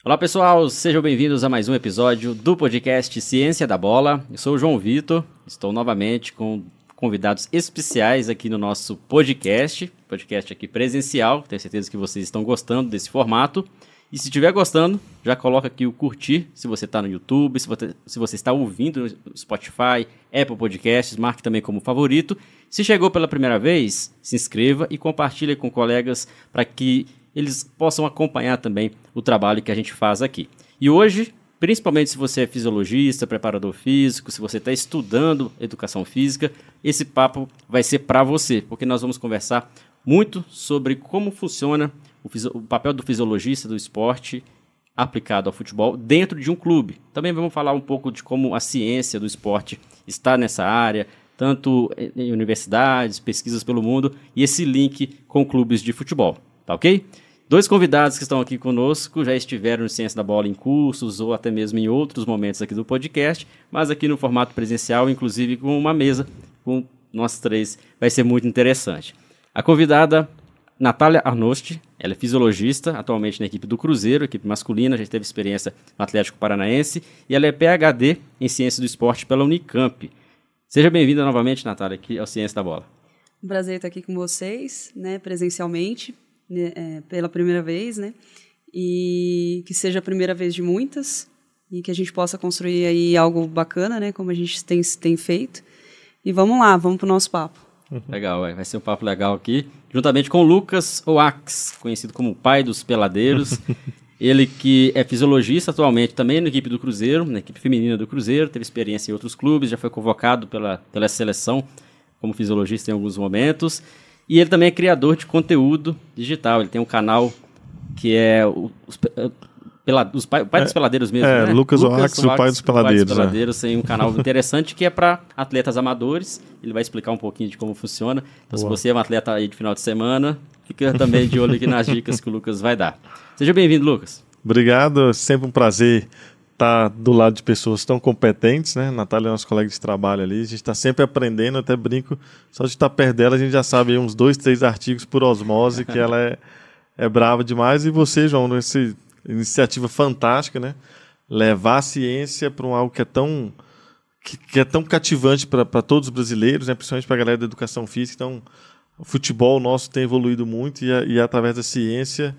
Olá pessoal, sejam bem-vindos a mais um episódio do podcast Ciência da Bola. Eu sou o João Vitor, estou novamente com convidados especiais aqui no nosso podcast aqui presencial. Tenho certeza que vocês estão gostando desse formato. E se estiver gostando, já coloca aqui o curtir, se você está no YouTube, se você está ouvindo no Spotify, Apple Podcasts, marque também como favorito. Se chegou pela primeira vez, se inscreva e compartilhe com colegas para que eles possam acompanhar também o trabalho que a gente faz aqui. E hoje, principalmente se você é fisiologista, preparador físico, se você está estudando educação física, esse papo vai ser para você, porque nós vamos conversar muito sobre como funciona o papel do fisiologista do esporte aplicado ao futebol dentro de um clube. Também vamos falar um pouco de como a ciência do esporte está nessa área, tanto em universidades, pesquisas pelo mundo, e esse link com clubes de futebol, tá ok? Dois convidados que estão aqui conosco já estiveram no Ciência da Bola em cursos ou até mesmo em outros momentos aqui do podcast, mas aqui no formato presencial, inclusive com uma mesa com nós três, vai ser muito interessante. A convidada, Natália Arnosti, ela é fisiologista, atualmente na equipe do Cruzeiro, equipe masculina, já teve experiência no Atlético Paranaense, e ela é PhD em Ciência do Esporte pela Unicamp. Seja bem-vinda novamente, Natália, aqui ao Ciência da Bola. Um prazer estar aqui com vocês, né, presencialmente, pela primeira vez, né, e que seja a primeira vez de muitas, e que a gente possa construir aí algo bacana, né, como a gente tem feito. E vamos lá, vamos para o nosso papo. Legal, vai ser um papo legal aqui, juntamente com o Lucas Oax, conhecido como o pai dos peladeiros. Ele que é fisiologista atualmente também na equipe do Cruzeiro, na equipe feminina do Cruzeiro, teve experiência em outros clubes, já foi convocado pela seleção como fisiologista em alguns momentos. E ele também é criador de conteúdo digital, ele tem um canal que é o pai dos peladeiros mesmo, né? Lucas Oax, o pai dos peladeiros. Tem um canal interessante que é para atletas amadores. Ele vai explicar um pouquinho de como funciona. Então, se você é um atleta aí de final de semana, fica também de olho aqui nas dicas que o Lucas vai dar. Seja bem-vindo, Lucas. Obrigado, sempre um prazer estar do lado de pessoas tão competentes, né? Natália é nosso colega de trabalho ali, a gente está sempre aprendendo, até brinco, só de estar perto dela a gente já sabe aí uns 2, 3 artigos por osmose, que ela é brava demais. E você, João, nessa iniciativa fantástica, né? Levar a ciência para algo que é tão cativante para todos os brasileiros, né? Principalmente para a galera da educação física. Então, o futebol nosso tem evoluído muito e é através da ciência.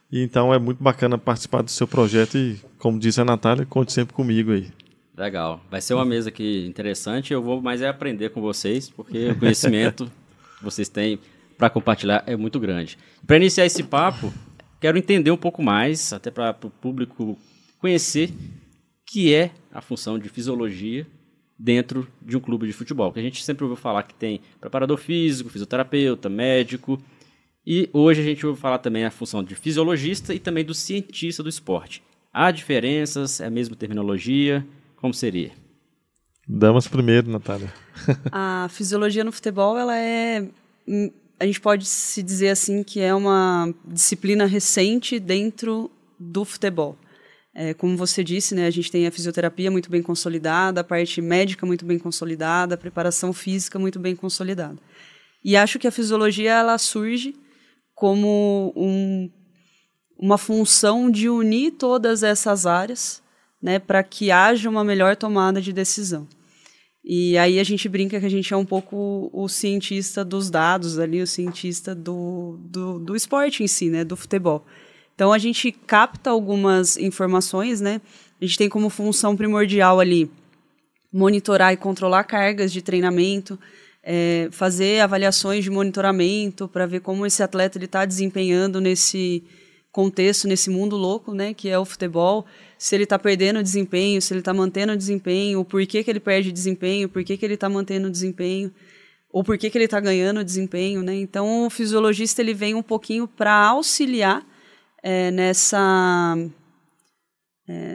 E então é muito bacana participar do seu projeto e, como disse a Natália, conte sempre comigo aí. Legal. Vai ser uma mesa aqui interessante. Eu vou mais aprender com vocês, porque o conhecimento que vocês têm para compartilhar é muito grande. Para iniciar esse papo, quero entender um pouco mais, até para o público conhecer, que é a função de fisiologia dentro de um clube de futebol. Porque a gente sempre ouviu falar que tem preparador físico, fisioterapeuta, médico. E hoje a gente ouve falar também a função de fisiologista e também do cientista do esporte. Há diferenças? É a mesma terminologia? Como seria? Damas primeiro, Natália. A fisiologia no futebol, ela a gente pode se dizer assim que é uma disciplina recente dentro do futebol. Como você disse, né, a gente tem a fisioterapia muito bem consolidada, a parte médica muito bem consolidada, a preparação física muito bem consolidada. E acho que a fisiologia ela surge como uma função de unir todas essas áreas, né, para que haja uma melhor tomada de decisão. E aí a gente brinca que a gente é um pouco o cientista dos dados ali, o cientista do esporte em si, né, do futebol. Então a gente capta algumas informações, né, a gente tem como função primordial ali monitorar e controlar cargas de treinamento, fazer avaliações de monitoramento para ver como esse atleta está desempenhando nesse contexto, nesse mundo louco, né, que é o futebol, se ele está perdendo desempenho, se ele está mantendo desempenho, o porquê que ele perde desempenho, por que ele está mantendo desempenho, ou por que ele está ganhando desempenho, né? Então o fisiologista ele vem um pouquinho para auxiliar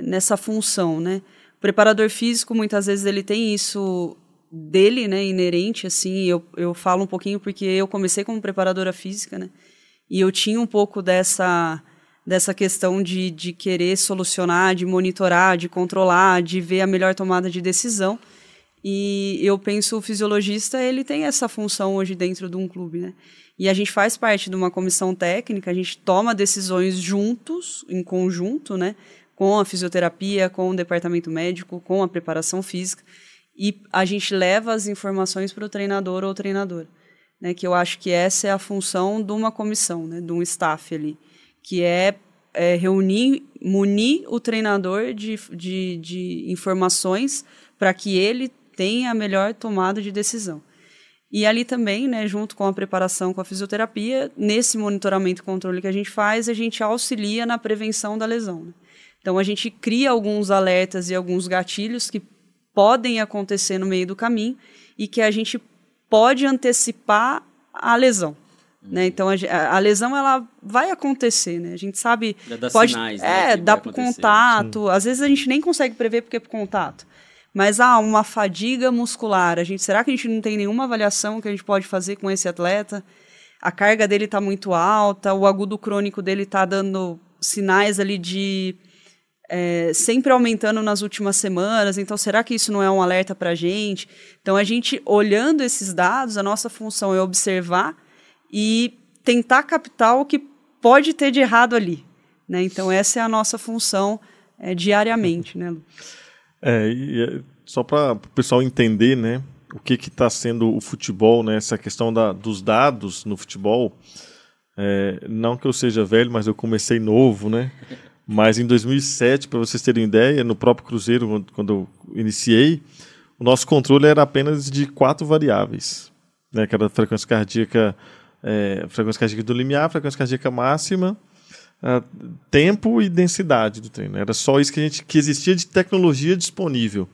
nessa função, né? O preparador físico muitas vezes ele tem isso dele, né, inerente, assim. Eu falo um pouquinho porque eu comecei como preparadora física, né, e eu tinha um pouco dessa questão de querer solucionar, de monitorar, de controlar, de ver a melhor tomada de decisão. E eu penso o fisiologista ele tem essa função hoje dentro de um clube, né? E a gente faz parte de uma comissão técnica, a gente toma decisões juntos, em conjunto, né, com a fisioterapia, com o departamento médico, com a preparação física, e a gente leva as informações para o treinador ou treinadora, né? Que eu acho que essa é a função de uma comissão, né? De um staff ali, que é munir o treinador de informações para que ele tenha a melhor tomada de decisão. E ali também, né, junto com a preparação com a fisioterapia, nesse monitoramento e controle que a gente auxilia na prevenção da lesão, né? Então, a gente cria alguns alertas e alguns gatilhos que podem acontecer no meio do caminho e que a gente pode antecipar a lesão. Né? Então, a lesão ela vai acontecer, né? A gente sabe... Pode sinais, né, dá por contato. Às vezes a gente nem consegue prever porque é por contato. Mas uma fadiga muscular. Será que a gente não tem nenhuma avaliação que a gente pode fazer com esse atleta? A carga dele está muito alta, o agudo crônico dele está dando sinais ali de... sempre aumentando nas últimas semanas. Então, será que isso não é um alerta para a gente? Então, a gente, olhando esses dados, a nossa função é observar e tentar captar o que pode ter de errado ali, né? Então, essa é a nossa função diariamente, né, Lu? Só para o pessoal entender, né, o que está sendo o futebol, né, essa questão dos dados no futebol. Não que eu seja velho, mas eu comecei novo, né? Mas em 2007, para vocês terem ideia, no próprio Cruzeiro, quando eu iniciei, o nosso controle era apenas de 4 variáveis, né, que era a frequência cardíaca do limiar, frequência cardíaca máxima, tempo e densidade do treino. Era só isso que existia de tecnologia disponível.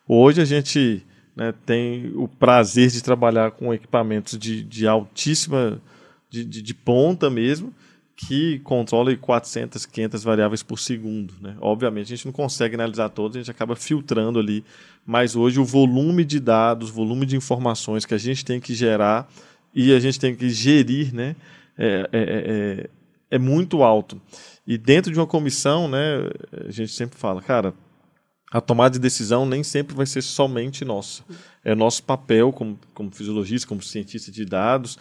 Hoje a gente, né, tem o prazer de trabalhar com equipamentos de altíssima, de ponta mesmo, que controla 400, 500 variáveis por segundo, né? Obviamente a gente não consegue analisar todos, a gente acaba filtrando ali, mas hoje o volume de dados, o volume de informações que a gente tem que gerar e a gente tem que gerir, né, é muito alto. E dentro de uma comissão, né, a gente sempre fala, cara, a tomada de decisão nem sempre vai ser somente nossa. É nosso papel como fisiologista, como cientista de dados,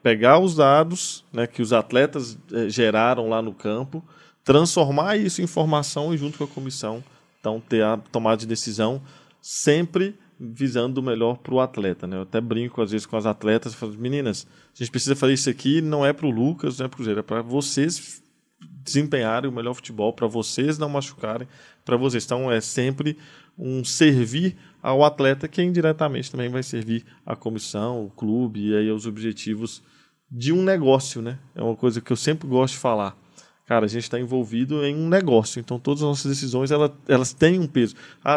pegar os dados, né, que os atletas geraram lá no campo, transformar isso em informação e junto com a comissão, então ter a tomada de decisão sempre visando o melhor para o atleta, né? Eu até brinco às vezes com as atletas e falo, meninas, a gente precisa fazer isso aqui, não é para o Lucas, não é para o Cruzeiro, é para vocês desempenharem o melhor futebol, para vocês não machucarem, para vocês. Então é sempre um servir ao atleta que indiretamente também vai servir a comissão, o clube e aí os objetivos de um negócio, né? É uma coisa que eu sempre gosto de falar. Cara, a gente está envolvido em um negócio, então todas as nossas decisões elas têm um peso.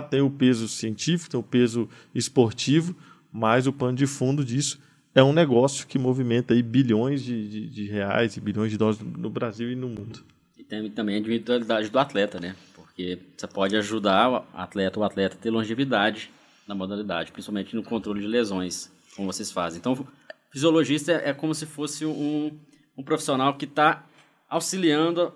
Tem o peso científico, tem o peso esportivo, mas o pano de fundo disso é um negócio que movimenta aí bilhões de reais e bilhões de dólares no Brasil e no mundo. E tem também a individualidade do atleta, né? Porque você pode ajudar o atleta a ter longevidade na modalidade, principalmente no controle de lesões, como vocês fazem. Então, o fisiologista é como se fosse um profissional que está auxiliando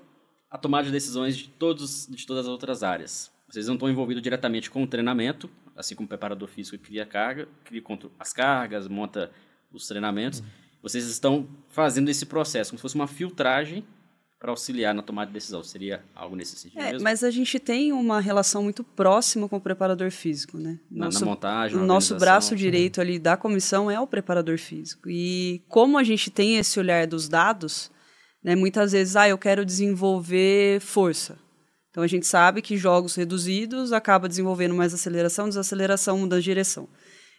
a tomada de decisões de todas as outras áreas. Vocês não estão envolvidos diretamente com o treinamento, assim como o preparador físico cria as cargas, monta os treinamentos. Vocês estão fazendo esse processo, como se fosse uma filtragem para auxiliar na tomada de decisão. Seria algo nesse sentido mesmo? Mas a gente tem uma relação muito próxima com o preparador físico, né? Na montagem, o nosso braço direito ali da comissão é o preparador físico. E como a gente tem esse olhar dos dados, né, muitas vezes, eu quero desenvolver força. Então, a gente sabe que jogos reduzidos acaba desenvolvendo mais aceleração, desaceleração, mudança de direção.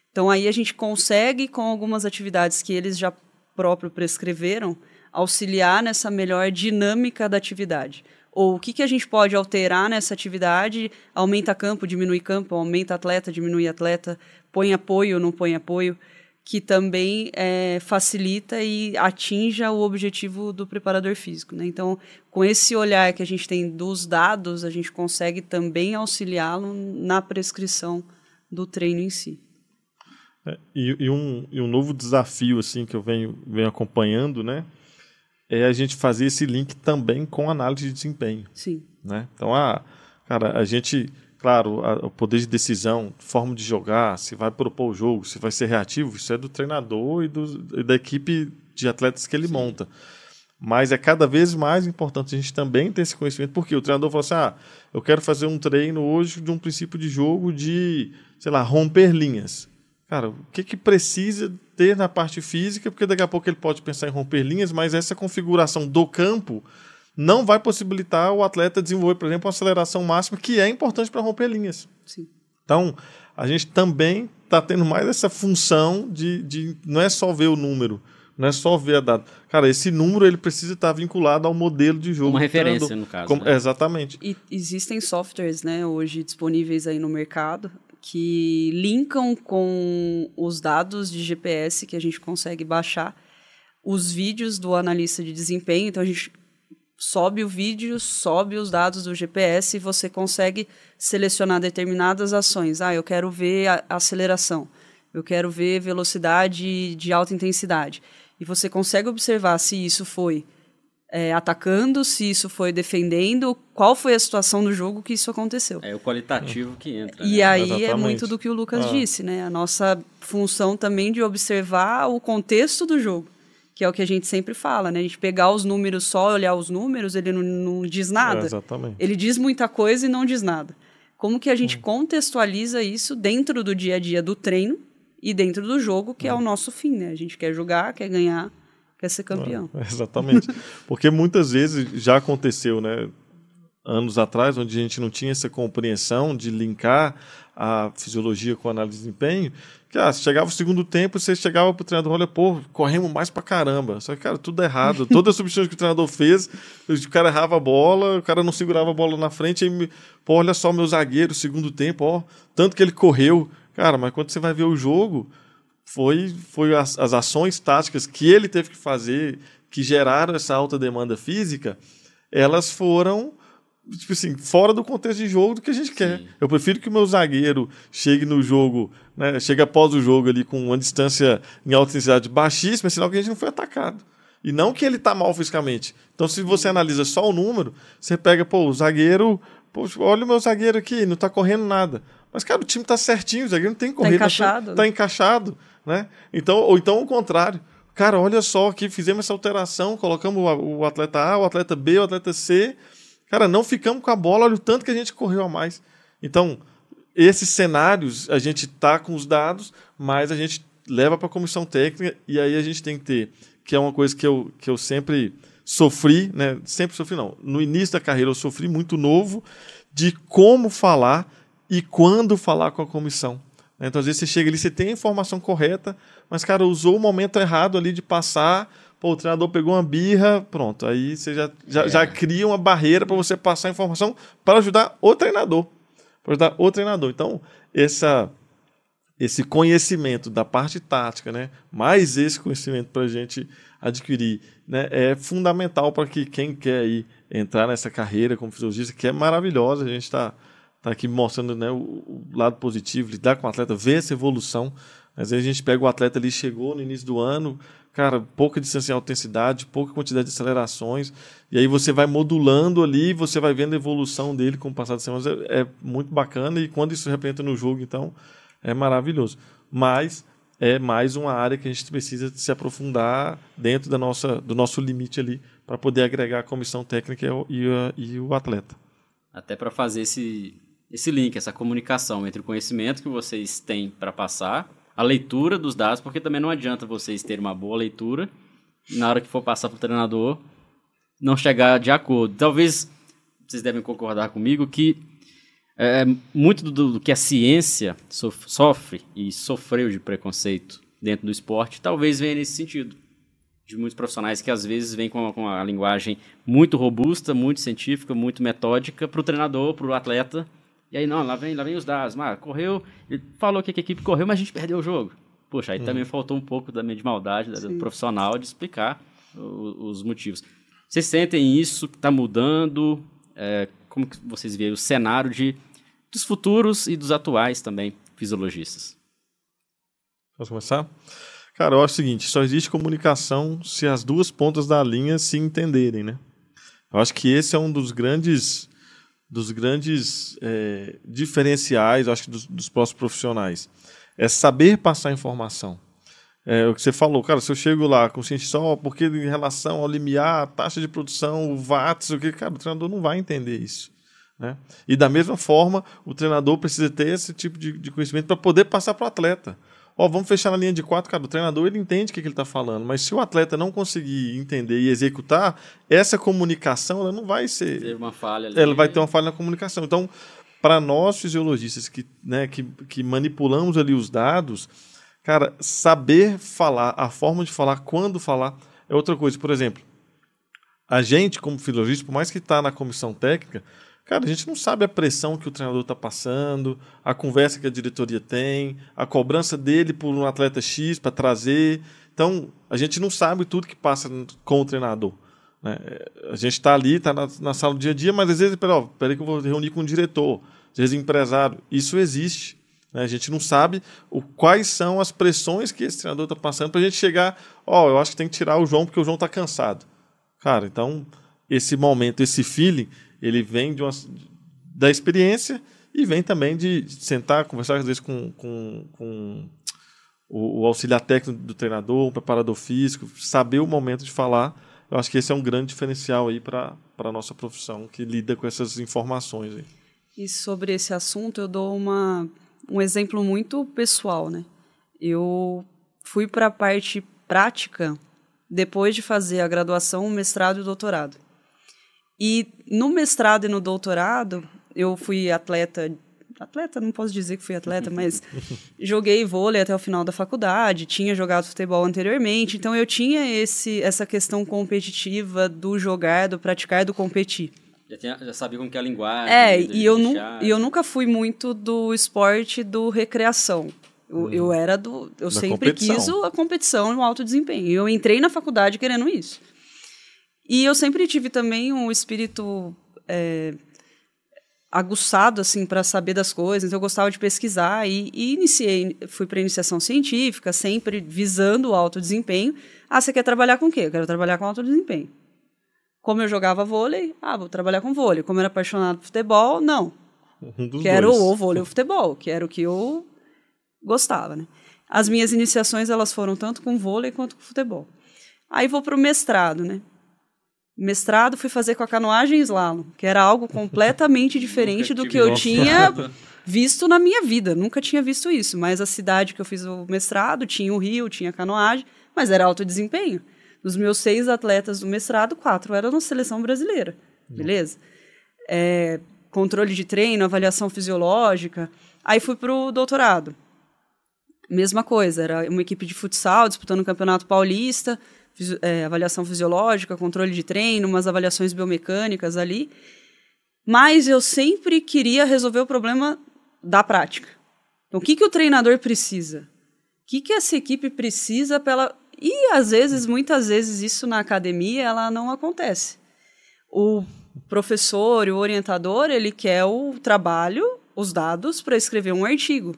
Então, aí a gente consegue, com algumas atividades que eles já próprio prescreveram, auxiliar nessa melhor dinâmica da atividade. Ou o que a gente pode alterar nessa atividade, aumenta campo, diminui campo, aumenta atleta, diminui atleta, põe apoio, não põe apoio, que também facilita e atinja o objetivo do preparador físico, né? Então, com esse olhar que a gente tem dos dados, a gente consegue também auxiliá-lo na prescrição do treino em si. E um novo desafio assim, que eu venho acompanhando, né, é a gente fazer esse link também com análise de desempenho. Sim. Né? Então, cara, a gente... Claro, o poder de decisão, forma de jogar, se vai propor o jogo, se vai ser reativo, isso é do treinador e da equipe de atletas que ele monta. Mas é cada vez mais importante a gente também ter esse conhecimento, porque o treinador fala assim, eu quero fazer um treino hoje de um princípio de jogo de, sei lá, romper linhas. Cara, o que precisa ter na parte física? Porque daqui a pouco ele pode pensar em romper linhas, mas essa configuração do campo não vai possibilitar o atleta desenvolver, por exemplo, uma aceleração máxima, que é importante para romper linhas. Sim. Então, a gente também está tendo mais essa função de não é só ver o número, não é só ver a data. Cara, esse número ele precisa estar vinculado ao modelo de jogo. Uma referência, no caso. Né? Exatamente. E existem softwares, né, hoje disponíveis aí no mercado que linkam com os dados de GPS que a gente consegue baixar os vídeos do analista de desempenho. Então, a gente sobe o vídeo, sobe os dados do GPS e você consegue selecionar determinadas ações. Eu quero ver a aceleração, eu quero ver velocidade de alta intensidade. E você consegue observar se isso foi atacando, se isso foi defendendo, qual foi a situação do jogo que isso aconteceu. É o qualitativo que entra. E né? aí Exatamente. é muito do que o Lucas disse, né? A nossa função também de observar o contexto do jogo, que é o que a gente sempre fala, né? A gente pegar os números, só olhar os números, ele não diz nada. Exatamente. Ele diz muita coisa e não diz nada. Como que a gente contextualiza isso dentro do dia a dia do treino e dentro do jogo, que é o nosso fim, né? A gente quer jogar, quer ganhar, quer ser campeão. Exatamente. Porque muitas vezes já aconteceu, né? Anos atrás, onde a gente não tinha essa compreensão de linkar a fisiologia com a análise de desempenho, que chegava o segundo tempo, você chegava pro treinador, olha, corremos mais pra caramba. Só que, cara, tudo errado. Todas as substituições que o treinador fez, o cara errava a bola, o cara não segurava a bola na frente, aí, olha só meu zagueiro, segundo tempo, tanto que ele correu. Cara, mas quando você vai ver o jogo, foi as ações táticas que ele teve que fazer, que geraram essa alta demanda física, elas foram tipo assim, fora do contexto de jogo do que a gente quer. Eu prefiro que o meu zagueiro chegue no jogo, né, chegue após o jogo ali com uma distância em alta intensidade baixíssima, sinal que a gente não foi atacado. E não que ele está mal fisicamente. Então, se você analisa só o número, você pega, o zagueiro, olha o meu zagueiro aqui, não está correndo nada. Mas, cara, o time está certinho, o zagueiro não tem que correr. Está encaixado. Né? Ou então o contrário. Cara, olha só, aqui fizemos essa alteração, colocamos o atleta A, o atleta B, o atleta C. Cara, não ficamos com a bola, olha o tanto que a gente correu a mais. Então, esses cenários, a gente está com os dados, mas a gente leva para a comissão técnica e aí a gente tem que ter, que é uma coisa que eu sempre sofri, né? Sempre sofri não. No início da carreira eu sofri muito novo de como falar e quando falar com a comissão. Então, às vezes você chega ali, você tem a informação correta, mas, cara, usou o momento errado ali de passar... o treinador pegou uma birra, pronto. Aí você já cria uma barreira para você passar a informação para ajudar o treinador. Então, esse conhecimento da parte tática, né, mais esse conhecimento para a gente adquirir, né, é fundamental para que quem quer ir entrar nessa carreira como fisiologista, que é maravilhosa, a gente está aqui mostrando, né, o lado positivo, lidar com o atleta, ver essa evolução. Às vezes a gente pega o atleta ali, chegou no início do ano, cara, pouca distância em alta intensidade, pouca quantidade de acelerações, e aí você vai modulando ali, você vai vendo a evolução dele com o passar das semanas, é muito bacana, e quando isso representa no jogo, então, é maravilhoso. Mas é mais uma área que a gente precisa se aprofundar dentro do nosso limite ali, para poder agregar a comissão técnica e o atleta. Até para fazer esse link, essa comunicação entre o conhecimento que vocês têm para passar, a leitura dos dados, porque também não adianta vocês terem uma boa leitura e na hora que for passar para o treinador não chegar de acordo. Talvez vocês devem concordar comigo que muito do que a ciência sofre e sofreu de preconceito dentro do esporte, talvez venha nesse sentido. De muitos profissionais que às vezes vêm com a linguagem muito robusta, muito científica, muito metódica para o treinador, para o atleta. E aí, não, lá vem os dados. Correu, ele falou que a equipe correu, mas a gente perdeu o jogo. Poxa, aí também faltou um pouco também de maldade do profissional de explicar os motivos. Vocês sentem isso que está mudando? Como que vocês veem o cenário dos futuros e dos atuais também fisiologistas? Posso começar? Cara, eu acho o seguinte, só existe comunicação se as duas pontas da linha se entenderem, né? Eu acho que esse é um dos grandes diferenciais, acho que dos próximos profissionais. É saber passar informação. É o que você falou, cara, se eu chego lá consciente só porque em relação ao limiar, taxa de produção, o watts, o que, cara, o treinador não vai entender isso. Né? E da mesma forma, o treinador precisa ter esse tipo de conhecimento para poder passar para o atleta. Vamos fechar na linha de 4, cara, o treinador ele entende o que ele está falando, mas se o atleta não conseguir entender e executar, essa comunicação ela não vai ser... Teve uma falha ali. Ela vai ter uma falha na comunicação. Então, para nós fisiologistas que manipulamos ali os dados, cara, saber falar, a forma de falar, quando falar, é outra coisa. Por exemplo, a gente, como fisiologista, por mais que está na comissão técnica, cara, a gente não sabe a pressão que o treinador está passando, a conversa que a diretoria tem, a cobrança dele por um atleta X para trazer. Então, a gente não sabe tudo que passa com o treinador. Né? A gente está ali, está na sala do dia a dia, mas às vezes, peraí que eu vou reunir com o diretor, às vezes empresário. Isso existe. Né? A gente não sabe quais são as pressões que esse treinador está passando para a gente chegar, eu acho que tem que tirar o João porque o João está cansado. Cara, então, esse momento, esse feeling, ele vem da experiência e vem também de sentar, conversar às vezes com o auxiliar técnico do treinador, o preparador físico, saber o momento de falar. Eu acho que esse é um grande diferencial aí para a nossa profissão, que lida com essas informações aí. E sobre esse assunto, eu dou um exemplo muito pessoal, né? Eu fui para a parte prática depois de fazer a graduação, o mestrado e o doutorado. E no mestrado e no doutorado, eu fui atleta, não posso dizer que fui atleta, mas joguei vôlei até o final da faculdade, tinha jogado futebol anteriormente, então eu tinha essa questão competitiva do jogar, do praticar, do competir. Já sabia como que é a linguagem. E eu nunca fui muito do esporte do recreação. Eu sempre quis a competição e o alto desempenho. Eu entrei na faculdade querendo isso. E eu sempre tive também um espírito aguçado assim, para saber das coisas. Então eu gostava de pesquisar e fui para a iniciação científica, sempre visando o alto desempenho. Você quer trabalhar com o quê? Eu quero trabalhar com alto desempenho. Como eu jogava vôlei, vou trabalhar com vôlei. Como eu era apaixonado por futebol, não. Quero o vôlei ou o futebol, que era o que eu gostava. Né? As minhas iniciações elas foram tanto com vôlei quanto com futebol. Aí vou para o mestrado, né? Mestrado fui fazer com a canoagem e slalom, que era algo completamente diferente do que eu tinha visto na minha vida. Nunca tinha visto isso, mas a cidade que eu fiz o mestrado tinha o rio, tinha canoagem, mas era alto desempenho. Dos meus 6 atletas do mestrado, 4 eram na seleção brasileira, beleza? Controle de treino, avaliação fisiológica. Aí fui para o doutorado. Mesma coisa, era uma equipe de futsal disputando o Campeonato Paulista, avaliação fisiológica, controle de treino, umas avaliações biomecânicas ali. Mas eu sempre queria resolver o problema da prática. Então, o que o treinador precisa? O que essa equipe precisa para ela... E, às vezes, muitas vezes, isso na academia ela não acontece. O professor, o orientador, ele quer o trabalho, os dados, para escrever um artigo.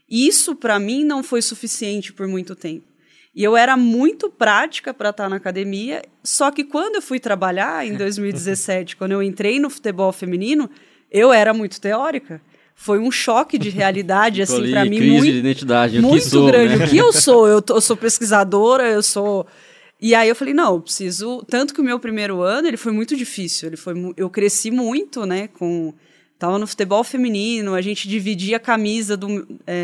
Isso, para mim, não foi suficiente por muito tempo. E eu era muito prática para estar na academia, só que quando eu fui trabalhar, em 2017, quando eu entrei no futebol feminino, eu era muito teórica. Foi um choque de realidade, assim, para mim, crise de identidade. muito grande. Né? O que eu sou? Eu sou pesquisadora, eu sou... E aí eu falei, não, eu preciso... Tanto que o meu primeiro ano, ele foi muito difícil. Eu cresci muito, né, Estava no futebol feminino, a gente dividia a camisa do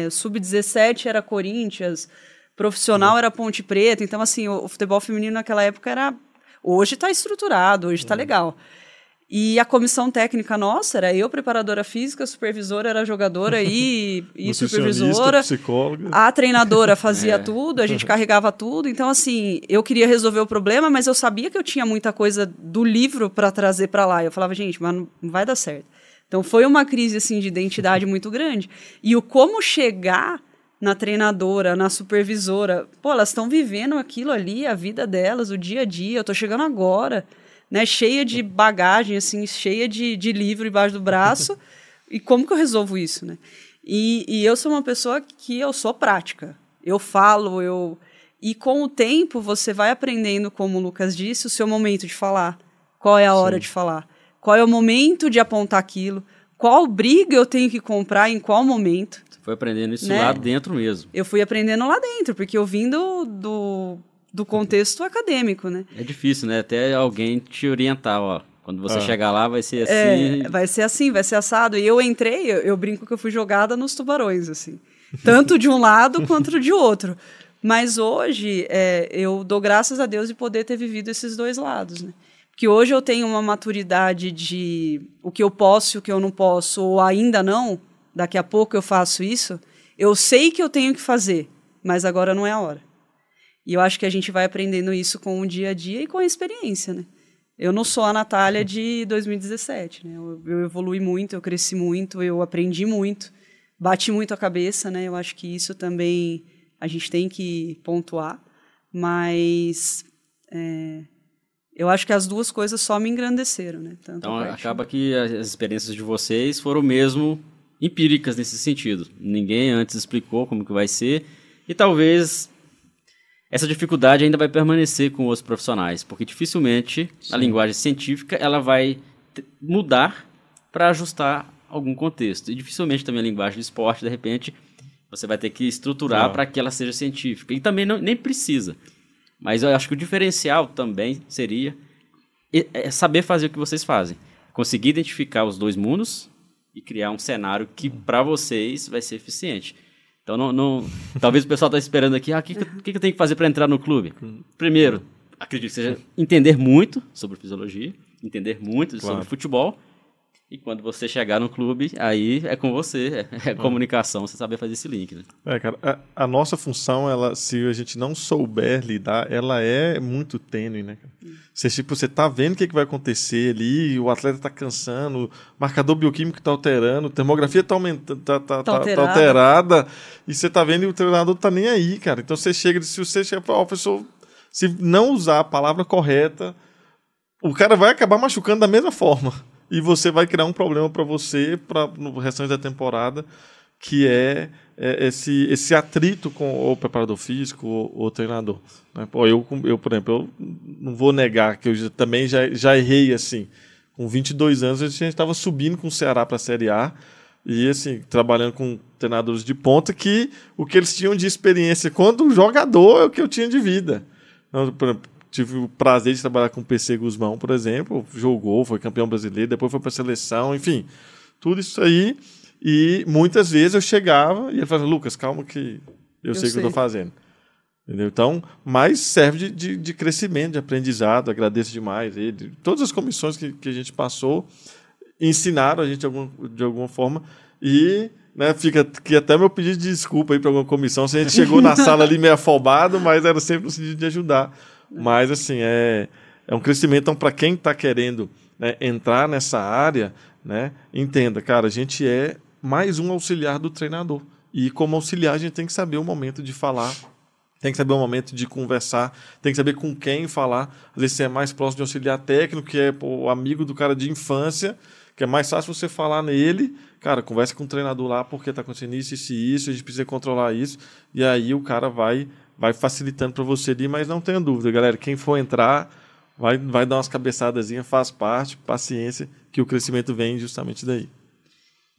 sub-17 era Corinthians, profissional era Ponte Preta. Então, assim, o futebol feminino naquela época era... Hoje está estruturado, hoje está legal. E a comissão técnica nossa era eu, preparadora física, supervisora era jogadora e supervisora. Psicóloga. A treinadora fazia tudo, a gente carregava tudo. Então, assim, eu queria resolver o problema, mas eu sabia que eu tinha muita coisa do livro para trazer para lá. Eu falava, gente, mas não vai dar certo. Então, foi uma crise assim, de identidade muito grande. E o como chegar na treinadora, na supervisora, elas estão vivendo aquilo ali, a vida delas, o dia a dia, eu estou chegando agora... Né, cheia de bagagem, assim, cheia de livro embaixo do braço. E como que eu resolvo isso? Né? E eu sou uma pessoa que eu sou prática. Eu falo, E com o tempo você vai aprendendo, como o Lucas disse, o seu momento de falar. Qual é a hora de falar? Qual é o momento de apontar aquilo? qual briga eu tenho que comprar em qual momento. Você foi aprendendo isso, né? Lá dentro mesmo. Eu fui aprendendo lá dentro, porque eu vim do contexto acadêmico, né? É difícil, né? Até alguém te orientar, ó. Quando você chegar lá, vai ser assim. Vai ser assim, vai ser assado. E eu entrei, eu brinco que eu fui jogada nos tubarões, assim. Tanto de um lado quanto de outro. Mas hoje, eu dou graças a Deus de poder ter vivido esses dois lados, né? Porque hoje eu tenho uma maturidade de o que eu posso e o que eu não posso, ou ainda não, daqui a pouco eu faço isso. Eu sei que eu tenho que fazer, mas agora não é a hora. E eu acho que a gente vai aprendendo isso com o dia a dia e com a experiência, né? Eu não sou a Natália de 2017, né? Eu evolui muito, eu cresci muito, eu aprendi muito, bati muito a cabeça, né? Eu acho que isso também a gente tem que pontuar, mas eu acho que as duas coisas só me engrandeceram, né? Então acaba que as experiências de vocês foram mesmo empíricas nesse sentido. Ninguém antes explicou como que vai ser e talvez essa dificuldade ainda vai permanecer com os profissionais, porque dificilmente a linguagem científica ela vai mudar para ajustar algum contexto. E dificilmente também a linguagem do esporte, de repente, você vai ter que estruturar para que ela seja científica. E também nem precisa. Mas eu acho que o diferencial também seria saber fazer o que vocês fazem. Conseguir identificar os dois mundos e criar um cenário que para vocês vai ser eficiente. Então, talvez o pessoal está esperando aqui, o que eu tenho que fazer para entrar no clube? Primeiro, acredito que seja entender muito sobre fisiologia, entender muito sobre futebol, e quando você chegar no clube, aí é com você, é comunicação, você saber fazer esse link, né? Cara, a nossa função, se a gente não souber lidar, ela é muito tênue, né? Você tá vendo o que vai acontecer ali, o atleta tá cansando, o marcador bioquímico tá alterando, a termografia tá aumentando, tá alterada, e você tá vendo e o treinador tá nem aí, cara. Então você chega, se você chega para o professor, se não usar a palavra correta, o cara vai acabar machucando da mesma forma. E você vai criar um problema para você no restante da temporada, que é esse atrito com o preparador físico ou o treinador. Né? Pô, eu, por exemplo, eu não vou negar que eu também já errei assim. Com 22 anos, a gente estava subindo com o Ceará para a Série A e assim, trabalhando com treinadores de ponta que o que eles tinham de experiência quando jogador é o que eu tinha de vida. Então, por exemplo, tive o prazer de trabalhar com o PC Guzmão, por exemplo, jogou, foi campeão brasileiro, depois foi para a seleção, enfim, tudo isso aí. E muitas vezes eu chegava e ele falava, Lucas, calma que eu sei o que eu estou fazendo. Entendeu? Então, mas serve de crescimento, de aprendizado, agradeço demais ele. Todas as comissões que a gente passou ensinaram a gente de alguma forma e... Né, fica aqui até meu pedido de desculpa aí para alguma comissão, se a gente chegou na sala ali meio afobado, mas era sempre no sentido de ajudar. Mas, assim, é um crescimento. Então, para quem está querendo, né, entrar nessa área, né, entenda, cara, a gente é mais um auxiliar do treinador. E, como auxiliar, a gente tem que saber o momento de falar, tem que saber o momento de conversar, tem que saber com quem falar. Às vezes, você é mais próximo de auxiliar técnico, que é o amigo do cara de infância, que é mais fácil você falar nele. Cara, conversa com o treinador lá, porque está acontecendo isso, a gente precisa controlar isso. E aí o cara vai facilitando para você ali, mas não tenha dúvida, galera, quem for entrar vai dar umas cabeçadazinhas, faz parte, paciência, que o crescimento vem justamente daí.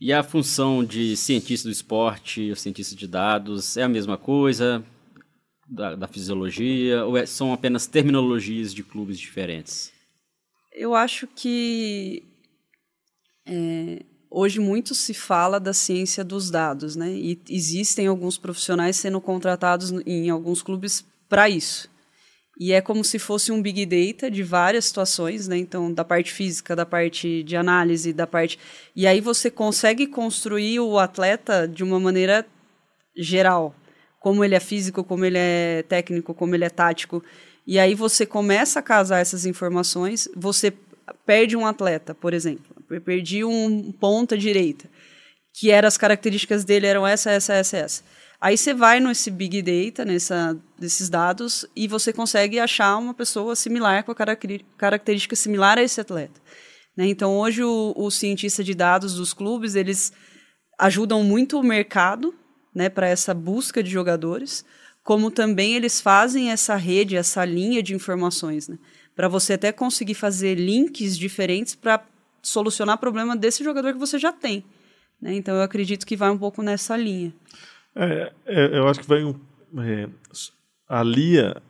E a função de cientista do esporte, o cientista de dados, é a mesma coisa da fisiologia, ou são apenas terminologias de clubes diferentes? Eu acho que hoje muito se fala da ciência dos dados, né? E existem alguns profissionais sendo contratados em alguns clubes para isso. E é como se fosse um big data de várias situações, né? Então, da parte física, da parte de análise, da parte... E aí você consegue construir o atleta de uma maneira geral. Como ele é físico, como ele é técnico, como ele é tático. E aí você começa a casar essas informações, você perde um atleta, por exemplo. Eu perdi um ponta direita, que as características dele eram essa. Aí você vai nesse big data, nesses dados, e você consegue achar uma pessoa similar, com a característica similar a esse atleta. Né? Então, hoje, o cientista de dados dos clubes, eles ajudam muito o mercado, né, para essa busca de jogadores, como também eles fazem essa rede, essa linha de informações, né, para você até conseguir fazer links diferentes para solucionar problema desse jogador que você já tem. Né? Então, eu acredito que vai um pouco nessa linha. Eu acho que vai alia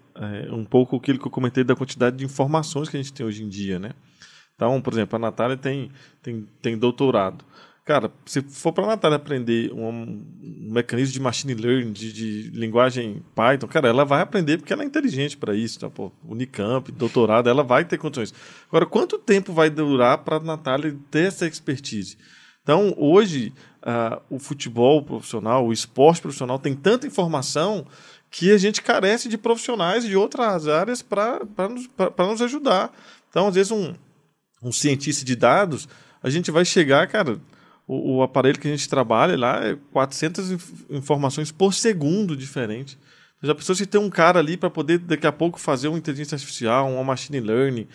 um pouco aquilo que eu comentei da quantidade de informações que a gente tem hoje em dia, né? Então, por exemplo, a Natália tem doutorado. Cara, se for para a Natália aprender um mecanismo de machine learning, de linguagem Python, cara, ela vai aprender porque ela é inteligente para isso. Tá? Pô, Unicamp, doutorado, ela vai ter condições. Agora, quanto tempo vai durar para a Natália ter essa expertise? Então, hoje, o futebol profissional, o esporte profissional tem tanta informação que a gente carece de profissionais de outras áreas para nos ajudar. Então, às vezes, um cientista de dados, a gente vai chegar, cara... O aparelho que a gente trabalha lá é 400 informações por segundo diferente. Já pensou se tem um cara ali para poder, daqui a pouco, fazer uma inteligência artificial, uma machine learning,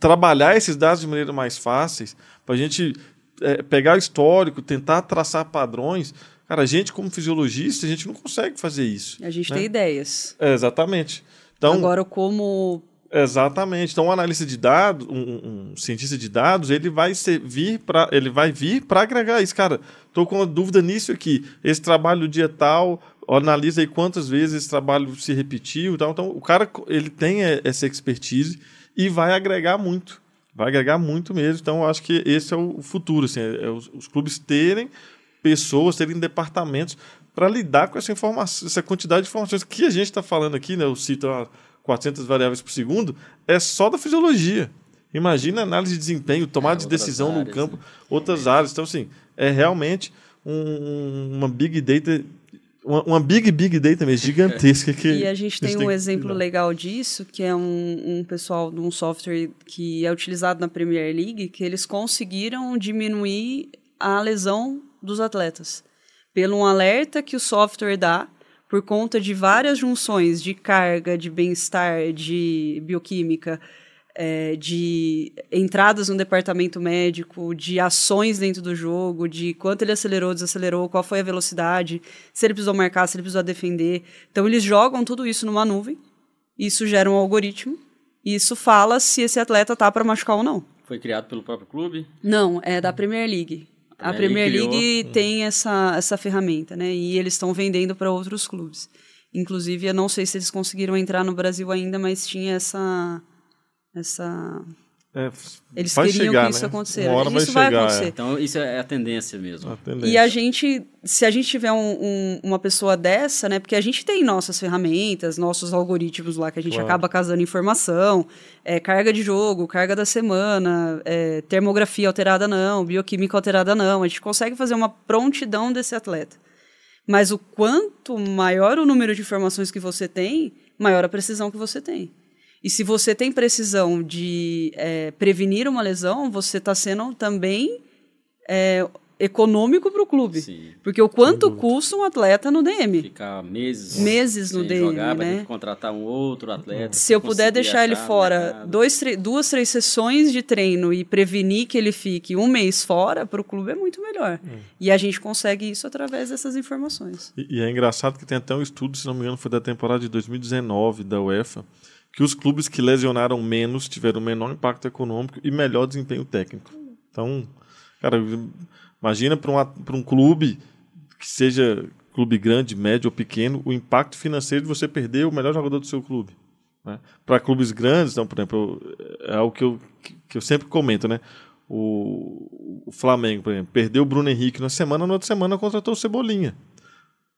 trabalhar esses dados de maneira mais fáceis, para a gente pegar o histórico, tentar traçar padrões. Cara, a gente, como fisiologista, a gente não consegue fazer isso. A gente tem ideias. Exatamente. Então, agora, como... Exatamente. Então, um analista de dados, um cientista de dados, ele vai vir para agregar isso. Cara, estou com uma dúvida nisso aqui. Esse trabalho do dia tal, analisa aí quantas vezes esse trabalho se repetiu. Tal. Então, o cara ele tem essa expertise e vai agregar muito. Vai agregar muito mesmo. Então, eu acho que esse é o futuro. Assim, os clubes terem pessoas, terem departamentos para lidar com essa informação, essa quantidade de informações que a gente está falando aqui, né? Eu cito 400 variáveis por segundo, é só da fisiologia. Imagina análise de desempenho, tomada de decisão no campo, né? Outras áreas. Então, assim, é realmente uma big data, uma big data mesmo, gigantesca. E a gente tem um exemplo legal disso, que é um pessoal de um software que é utilizado na Premier League, que eles conseguiram diminuir a lesão dos atletas. Pelo um alerta que o software dá, por conta de várias junções de carga, de bem-estar, de bioquímica, de entradas no departamento médico, de ações dentro do jogo, de quanto ele acelerou, desacelerou, qual foi a velocidade, se ele precisou marcar, se ele precisou defender. Então, eles jogam tudo isso numa nuvem, isso gera um algoritmo, e isso fala se esse atleta tá para machucar ou não. Foi criado pelo próprio clube? Não, é da Premier League. A Premier League tem essa ferramenta, né? E eles estão vendendo para outros clubes. Inclusive, eu não sei se eles conseguiram entrar no Brasil ainda, mas tinha essa... Eles queriam chegar, que isso acontecesse. Uma hora isso vai chegar, acontecer. Então, isso é a tendência mesmo. E se a gente tiver uma pessoa dessa, né? Porque a gente tem nossas ferramentas, nossos algoritmos lá, que a gente acaba casando informação, carga de jogo, carga da semana, termografia alterada não, bioquímica alterada não. A gente consegue fazer uma prontidão desse atleta. Mas o quanto maior o número de informações que você tem, maior a precisão que você tem. E se você tem precisão de prevenir uma lesão, você está sendo também econômico para o clube. Sim. Porque o quanto custa um atleta no DM? Ficar meses no DM, jogar, né? Vai contratar um outro atleta. Se eu puder deixar ele fora 2, 3 sessões de treino e prevenir que ele fique um mês fora, para o clube é muito melhor. E a gente consegue isso através dessas informações. E é engraçado que tem até um estudo, se não me engano, foi da temporada de 2019 da UEFA, que os clubes que lesionaram menos tiveram menor impacto econômico e melhor desempenho técnico. Então, cara, imagina para um clube, que seja clube grande, médio ou pequeno, o impacto financeiro de você perder o melhor jogador do seu clube. Né? Para clubes grandes, então, por exemplo, é algo que eu sempre comento, né? O Flamengo, por exemplo, perdeu o Bruno Henrique na outra semana contratou o Cebolinha.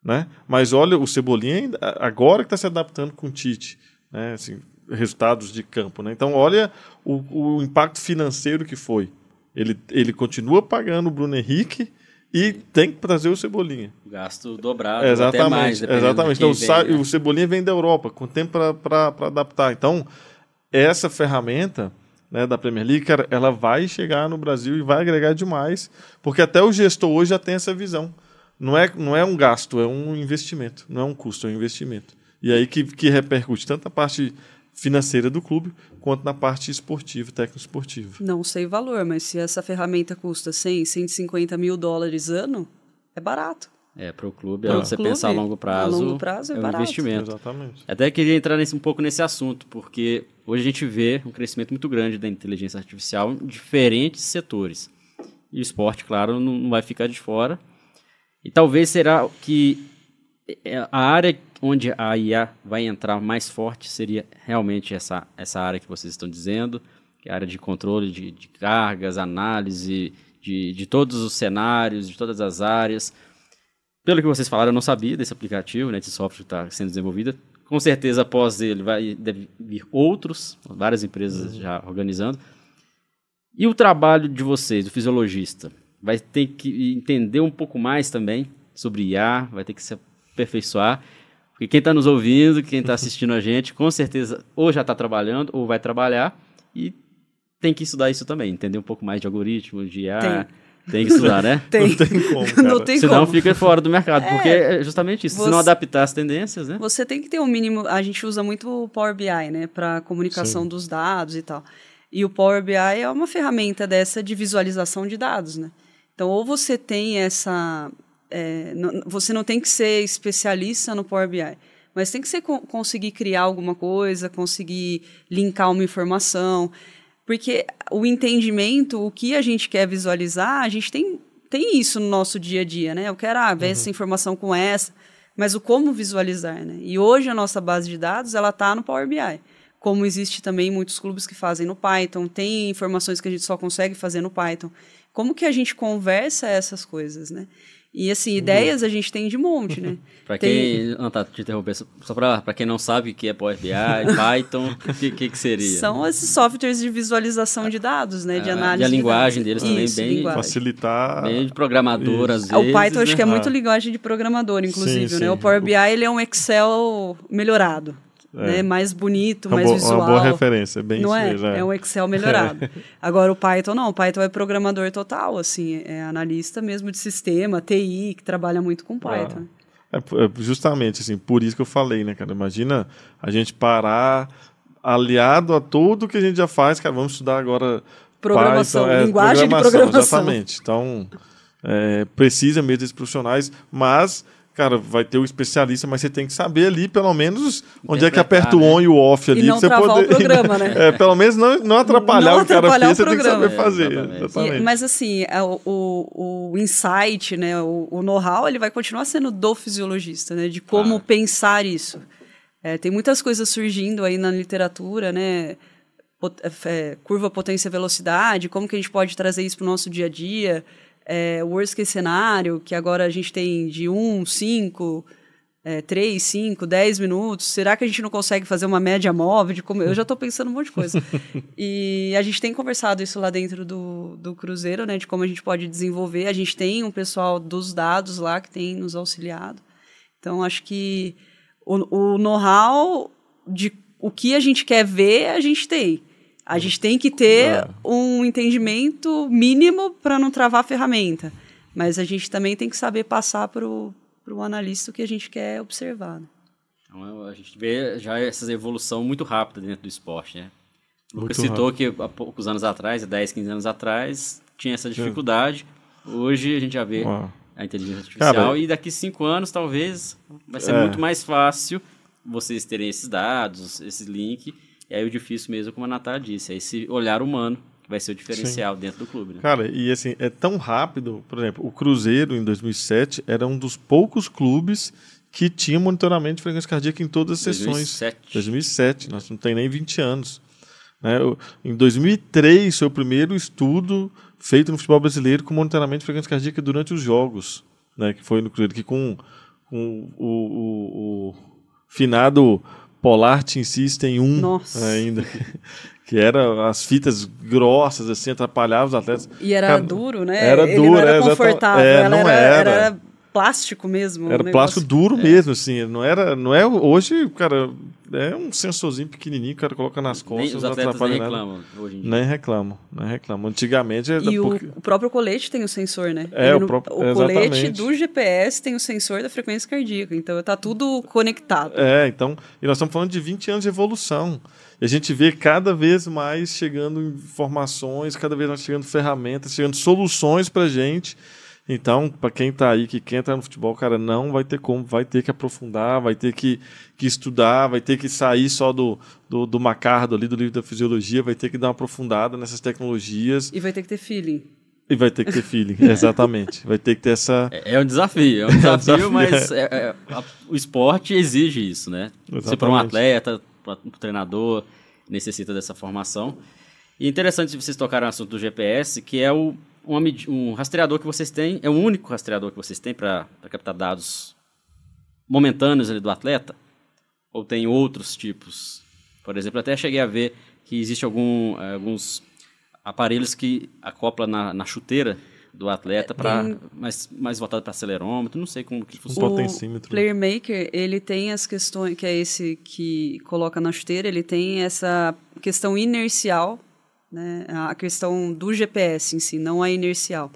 Né? Mas olha, o Cebolinha agora que está se adaptando com o Tite. Né, assim, resultados de campo, né? Então olha o impacto financeiro que foi. Ele continua pagando o Bruno Henrique e tem que trazer o Cebolinha. Gasto dobrado, exatamente, até mais. Exatamente. Então o Cebolinha vem da Europa, com tempo para adaptar. Então essa ferramenta, né, da Premier League, cara, ela vai chegar no Brasil e vai agregar demais, porque até o gestor hoje já tem essa visão. Não é um gasto, é um investimento. Não é um custo, é um investimento. E aí que repercute tanto na parte financeira do clube, quanto na parte esportiva, técnico-esportiva. Não sei o valor, mas se essa ferramenta custa 100, 150 mil dólares ano, é barato. Para o clube, você pensar a longo prazo, é um barato. Investimento. Exatamente. Até queria entrar um pouco nesse assunto, porque hoje a gente vê um crescimento muito grande da inteligência artificial em diferentes setores. E o esporte, claro, não vai ficar de fora. E talvez será que a área onde a IA vai entrar mais forte seria realmente essa área que vocês estão dizendo, que é a área de controle de cargas, análise de todos os cenários, de todas as áreas. Pelo que vocês falaram, eu não sabia desse aplicativo, né, desse software que está sendo desenvolvido. Com certeza, após ele, deve vir outros, várias empresas já organizando. E o trabalho de vocês, do fisiologista, vai ter que entender um pouco mais também sobre IA, vai ter que se aperfeiçoar. Porque quem está nos ouvindo, quem está assistindo a gente, com certeza ou já está trabalhando ou vai trabalhar e tem que estudar isso também, entender um pouco mais de algoritmo, de IA. Tem que estudar, né? Tem. Não tem como, cara. Não tem Senão como. fica fora do mercado, porque é justamente isso. Se não adaptar as tendências, né? Você tem que ter um mínimo... A gente usa muito o Power BI, né? Para comunicação dos dados e tal. E o Power BI é uma ferramenta dessa de visualização de dados, né? Então, ou você tem essa... você não tem que ser especialista no Power BI, mas tem que conseguir criar alguma coisa, conseguir linkar uma informação... Porque o entendimento, o que a gente quer visualizar, a gente tem isso no nosso dia a dia, né? Eu quero ver essa informação com essa, mas o como visualizar, né? E hoje a nossa base de dados, ela está no Power BI. Como existe também muitos clubes que fazem no Python, tem informações que a gente só consegue fazer no Python. Como que a gente conversa essas coisas, né? E, assim, ideias a gente tem de monte, né? Para quem... te interromper, só para quem não sabe o que é Power BI, Python, o que seria? São esses softwares de visualização de dados, né? De análise. E a linguagem deles também bem... Facilitar... Bem de programador, às vezes. O Python acho que é muito linguagem de programador, inclusive, sim, né? sim. O Power BI, ele é um Excel melhorado. Né? Mais bonito, mais visual. Uma boa referência, bem não isso é? mesmo. É um Excel melhorado. Agora, o Python não. O Python é programador total, assim. É analista mesmo de sistema, TI, que trabalha muito com Python. Justamente, assim, por isso que eu falei, né, cara? Imagina a gente parar aliado a tudo que a gente já faz, cara, vamos estudar agora programação, Python, linguagem de programação. Exatamente. Então, precisa mesmo desses profissionais, mas... Cara, vai ter o especialista, mas você tem que saber ali, pelo menos, onde é que aperta o on e o off ali. E não pra você travar poder... o programa, né? Pelo menos não atrapalhar o cara fez, você tem que saber fazer. Exatamente. Mas, assim, o insight, né, o know-how, ele vai continuar sendo do fisiologista, né? De como pensar isso. Tem muitas coisas surgindo aí na literatura, né? Curva potência-velocidade, como que a gente pode trazer isso para o nosso dia a dia... worst case cenário, que agora a gente tem de 1, 5, 3, 5, 10 minutos. Será que a gente não consegue fazer uma média móvel? Eu já estou pensando um monte de coisa. E a gente tem conversado isso lá dentro do Cruzeiro, né, de como a gente pode desenvolver. A gente tem um pessoal dos dados lá que tem nos auxiliado. Então, acho que o know-how de o que a gente quer ver, a gente tem. A gente tem que ter um entendimento mínimo para não travar a ferramenta. Mas a gente também tem que saber passar para o analista o que a gente quer observar. Né? Então, a gente vê já essa evolução muito rápida dentro do esporte. Né? O Lucas citou que há poucos anos atrás, 10, 15 anos atrás, tinha essa dificuldade. Hoje a gente já vê a inteligência artificial e daqui 5 anos talvez vai ser muito mais fácil vocês terem esses dados, esse link. E aí o difícil mesmo, como a Natália disse, é esse olhar humano que vai ser o diferencial dentro do clube. Né? Cara, e assim, é tão rápido, por exemplo, o Cruzeiro em 2007 era um dos poucos clubes que tinha monitoramento de frequência cardíaca em todas as sessões. 2007, nós não tem nem 20 anos. Né? Em 2003 foi o primeiro estudo feito no futebol brasileiro com monitoramento de frequência cardíaca durante os jogos, né? Que foi no Cruzeiro, que com o finado Polar Team System 1 ainda, que era as fitas grossas, assim, atrapalhavam os atletas. E era duro, né? Era duro, não era confortável, era plástico mesmo. Era plástico duro mesmo, assim, não é hoje, cara, é um sensorzinho pequenininho que o cara coloca nas costas. Nem os atletas nem reclamam hoje em dia. Nem reclamam. Antigamente... o próprio colete tem o sensor, né? O colete do GPS tem o sensor da frequência cardíaca, então tá tudo conectado. Então, e nós estamos falando de 20 anos de evolução. E a gente vê cada vez mais chegando informações, cada vez mais chegando ferramentas, chegando soluções pra gente. Então, para quem está aí, que quer entrar no futebol, cara, não vai ter como, vai ter que aprofundar, vai ter que estudar, vai ter que sair só do Macardo ali, do livro da fisiologia, vai ter que dar uma aprofundada nessas tecnologias. E vai ter que ter feeling. E vai ter que ter feeling, exatamente. Vai ter que ter essa... É um desafio, mas o esporte exige isso, né? Se para um atleta, para um treinador, necessita dessa formação. E interessante vocês tocaram no assunto do GPS, que é um rastreador que vocês têm, é o único rastreador que vocês têm para captar dados momentâneos ali do atleta? Ou tem outros tipos? Por exemplo, até cheguei a ver que existe alguns aparelhos que acopla na chuteira do atleta para mais voltado para acelerômetro, não sei como que funciona. Um potencímetro. O PlayerMaker, ele tem as questões, que é esse que coloca na chuteira, ele tem essa questão inercial, né, a questão do GPS em si, não a inercial.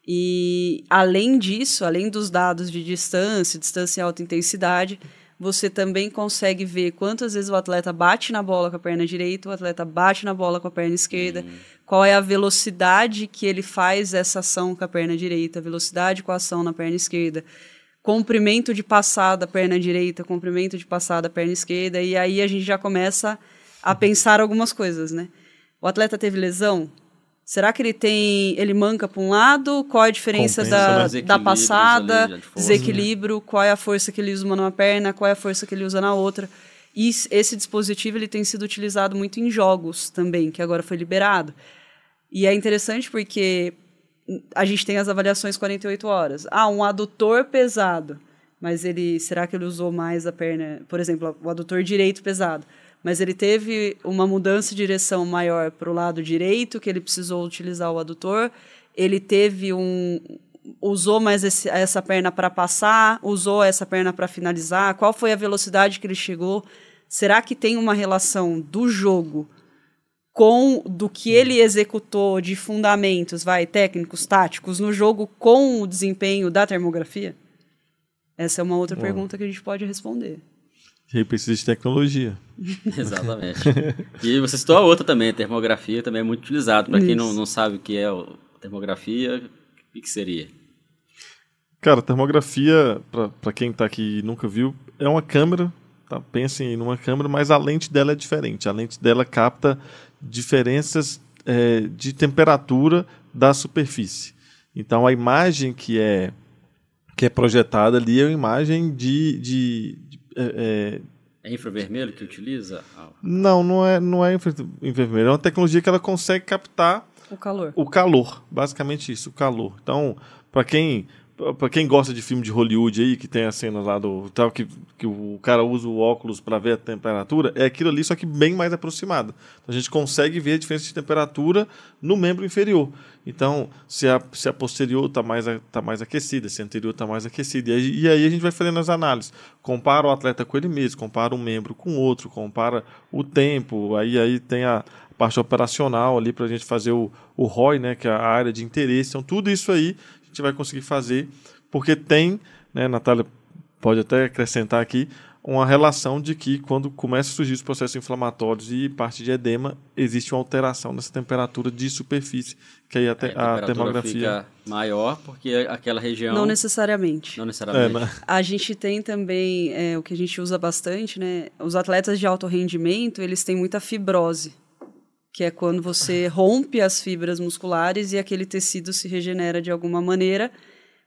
E além disso, além dos dados de distância e alta intensidade, você também consegue ver quantas vezes o atleta bate na bola com a perna direita, o atleta bate na bola com a perna esquerda, qual é a velocidade que ele faz essa ação com a perna direita, a velocidade com a ação na perna esquerda, comprimento de passada perna direita, comprimento de passada perna esquerda, e aí a gente já começa a pensar algumas coisas, né? O atleta teve lesão? Será que ele manca para um lado? Qual é a diferença da passada? Desequilíbrio, qual é a força que ele usa numa perna, qual é a força que ele usa na outra? E esse dispositivo ele tem sido utilizado muito em jogos também, que agora foi liberado. E é interessante porque a gente tem as avaliações 48 horas. Um adutor pesado, mas será que ele usou mais a perna? Por exemplo, o adutor direito pesado. Mas ele teve uma mudança de direção maior para o lado direito, que ele precisou utilizar o adutor. Ele usou mais essa perna para passar, usou essa perna para finalizar. Qual foi a velocidade que ele chegou? Será que tem uma relação do jogo do que ele executou de fundamentos, técnicos, táticos, no jogo com o desempenho da termografia? Essa é uma outra pergunta que a gente pode responder. E aí precisa de tecnologia. Exatamente. E você citou a outra também, a termografia também é muito utilizado. Para quem não sabe o que é a termografia, o que seria? Cara, termografia, para quem está aqui e nunca viu, é uma câmera, tá? Pensem numa câmera, mas a lente dela é diferente. A lente dela capta diferenças de temperatura da superfície. Então a imagem que é projetada ali é uma imagem É infravermelho que utiliza? Não é infravermelho. É uma tecnologia que ela consegue captar o calor. Basicamente isso, o calor. Então, para quem gosta de filme de Hollywood aí, que tem a cena lá que o cara usa o óculos para ver a temperatura, é aquilo ali, só que bem mais aproximado. Então, a gente consegue ver a diferença de temperatura no membro inferior. Então, se a posterior está mais aquecida, se a anterior está mais aquecida. E aí a gente vai fazendo as análises. Compara o atleta com ele mesmo, compara um membro com o outro, compara o tempo. Aí tem a parte operacional ali para a gente fazer o ROI, né, que é a área de interesse. Então, tudo isso aí a gente vai conseguir fazer, porque tem, né, Natália pode até acrescentar aqui, uma relação de que quando começa a surgir os processos inflamatórios e parte de edema, existe uma alteração nessa temperatura de superfície, que aí a termografia fica maior, porque aquela região... Não necessariamente. Né? A gente tem também, o que a gente usa bastante, né? Os atletas de alto rendimento, eles têm muita fibrose, que é quando você rompe as fibras musculares e aquele tecido se regenera de alguma maneira,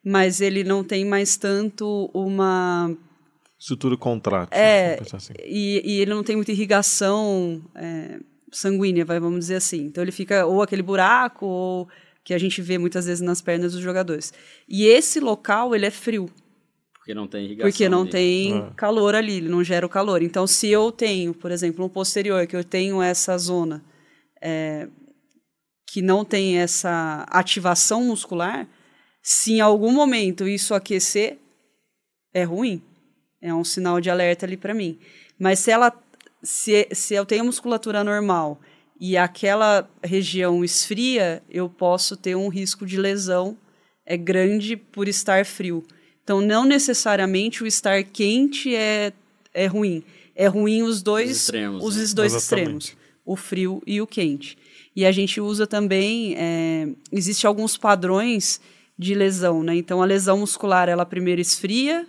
mas ele não tem mais tanto uma... estrutura contrátil. Assim. E ele não tem muita irrigação sanguínea, vamos dizer assim. Então ele fica ou aquele buraco, ou que a gente vê muitas vezes nas pernas dos jogadores. E esse local, ele é frio. Porque não tem irrigação. Porque não tem calor ali, ele não gera o calor. Então, se eu tenho, por exemplo, no posterior, que eu tenho essa zona que não tem essa ativação muscular, se em algum momento isso aquecer, é ruim. É um sinal de alerta ali para mim. Mas se eu tenho musculatura normal e aquela região esfria, eu posso ter um risco de lesão grande por estar frio. Então, não necessariamente o estar quente é ruim. É ruim os dois extremos, o frio e o quente. E a gente usa também, existem alguns padrões de lesão, né? Então, a lesão muscular, ela primeiro esfria,